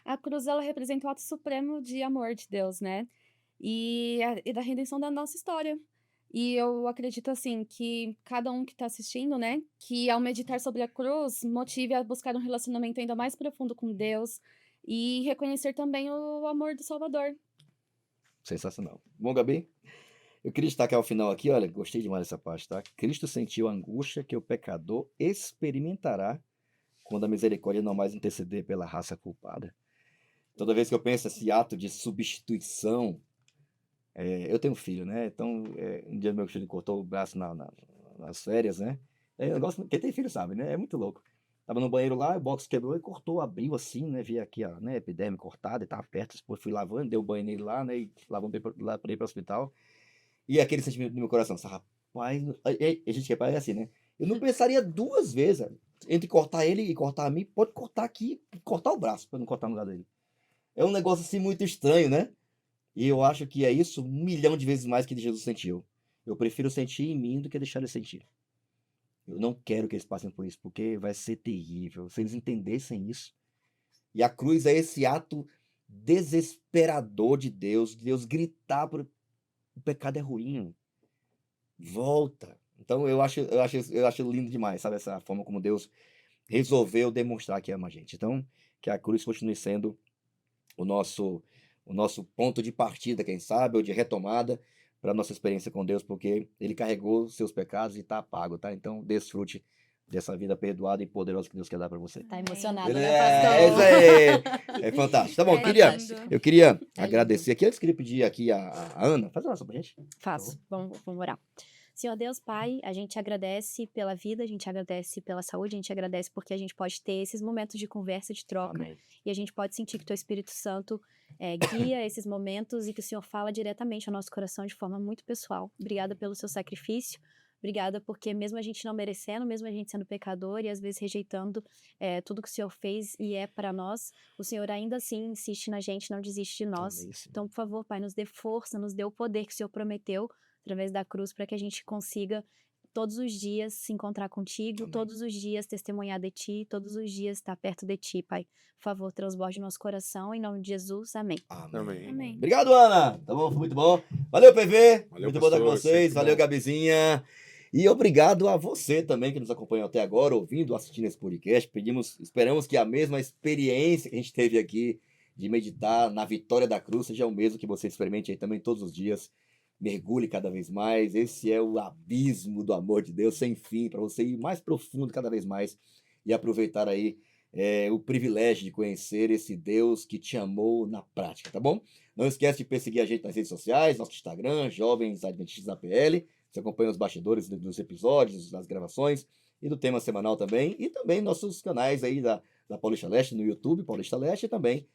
A cruz, ela representa o ato supremo de amor de Deus, né? E da redenção da nossa história. E eu acredito, assim, que cada um que está assistindo, né, que ao meditar sobre a cruz, motive a buscar um relacionamento ainda mais profundo com Deus e reconhecer também o amor do Salvador. Sensacional. Bom, Gabi, eu queria destacar ao final aqui, olha, gostei demais dessa parte, tá? Cristo sentiu a angústia que o pecador experimentará quando a misericórdia não mais interceder pela raça culpada. Toda vez que eu penso nesse ato de substituição, eu tenho um filho, né? Então, um dia meu filho cortou o braço nas férias, né? Eu gosto, quem tem filho sabe, né? É muito louco. Tava no banheiro lá, o box quebrou e cortou, abriu assim, né? Vi aqui a né, epiderme cortada e tava perto. Depois fui lavando, dei o banho nele lá, né? E lavando lá para ir para o hospital. E aquele sentimento no meu coração, rapaz, a gente repara é assim, né? Eu não pensaria duas vezes entre cortar ele e cortar a mim. Pode cortar aqui, cortar o braço para não cortar no lugar dele. É um negócio assim muito estranho, né? E eu acho que é isso 1 milhão de vezes mais que Jesus sentiu. Eu prefiro sentir em mim do que deixar ele sentir. Eu não quero que eles passem por isso, porque vai ser terrível. Se eles entendessem isso. E a cruz é esse ato desesperador de Deus gritar por o pecado é ruim. Volta. Então eu acho lindo demais, sabe? Essa forma como Deus resolveu demonstrar que ama a gente. Então, que a cruz continue sendo o nosso ponto de partida, quem sabe, ou de retomada para a nossa experiência com Deus, porque Ele carregou seus pecados e está pago, tá? Então, desfrute dessa vida perdoada e poderosa que Deus quer dar para você. Tá emocionado, Ele né, é, isso pastor? aí. É fantástico. Tá bom, É lindo. eu queria É agradecer aqui. Antes queria pedir aqui a Ana, faz uma oração pra gente. Faço. Vamos orar. Senhor Deus, Pai, a gente agradece pela vida, a gente agradece pela saúde, a gente agradece porque a gente pode ter esses momentos de conversa, de troca, Amém. e a gente pode sentir que o Teu Espírito Santo guia esses momentos e que o Senhor fala diretamente ao nosso coração de forma muito pessoal. Obrigada pelo Seu sacrifício. Obrigada porque mesmo a gente não merecendo, mesmo a gente sendo pecador e às vezes rejeitando tudo que o Senhor fez e é para nós, o Senhor ainda assim insiste na gente, não desiste de nós. Amém, Senhor. Então, por favor, Pai, nos dê força, nos dê o poder que o Senhor prometeu através da cruz para que a gente consiga todos os dias se encontrar contigo, Amém. todos os dias testemunhar de Ti, todos os dias estar perto de Ti, Pai. Por favor, transborde nosso coração, em nome de Jesus, amém. Amém. Amém. Obrigado, Ana. Tá bom? Foi muito bom. Valeu, PV. Valeu, Muito bom estar com pastor, vocês. sempre Valeu, bom. Gabizinha. E obrigado a você também que nos acompanhou até agora, ouvindo, assistindo esse podcast. Esperamos que a mesma experiência que a gente teve aqui de meditar na vitória da cruz seja o mesmo que você experimente aí também todos os dias. Mergulhe cada vez mais. Esse é o abismo do amor de Deus sem fim, para você ir mais profundo cada vez mais e aproveitar aí o privilégio de conhecer esse Deus que te amou na prática, tá bom? Não esquece de perseguir a gente nas redes sociais, nosso Instagram, Jovens Adventistas da PL. Você acompanha os bastidores dos episódios, das gravações e do tema semanal também. E também nossos canais aí da Paulista Leste no YouTube, Paulista Leste, e também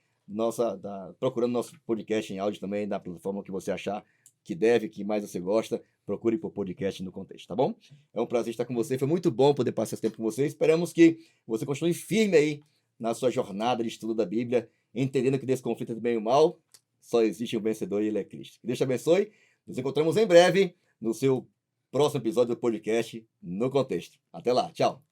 procurando nosso podcast em áudio também, da plataforma que você achar que deve, que mais você gosta, procure por podcast no contexto, tá bom? É um prazer estar com você, foi muito bom poder passar esse tempo com você. Esperamos que você continue firme aí na sua jornada de estudo da Bíblia, entendendo que desse conflito do bem e o mal só existe um vencedor e ele é Cristo. Que Deus te abençoe. Nos encontramos em breve no seu próximo episódio do podcast No Contexto. Até lá, tchau.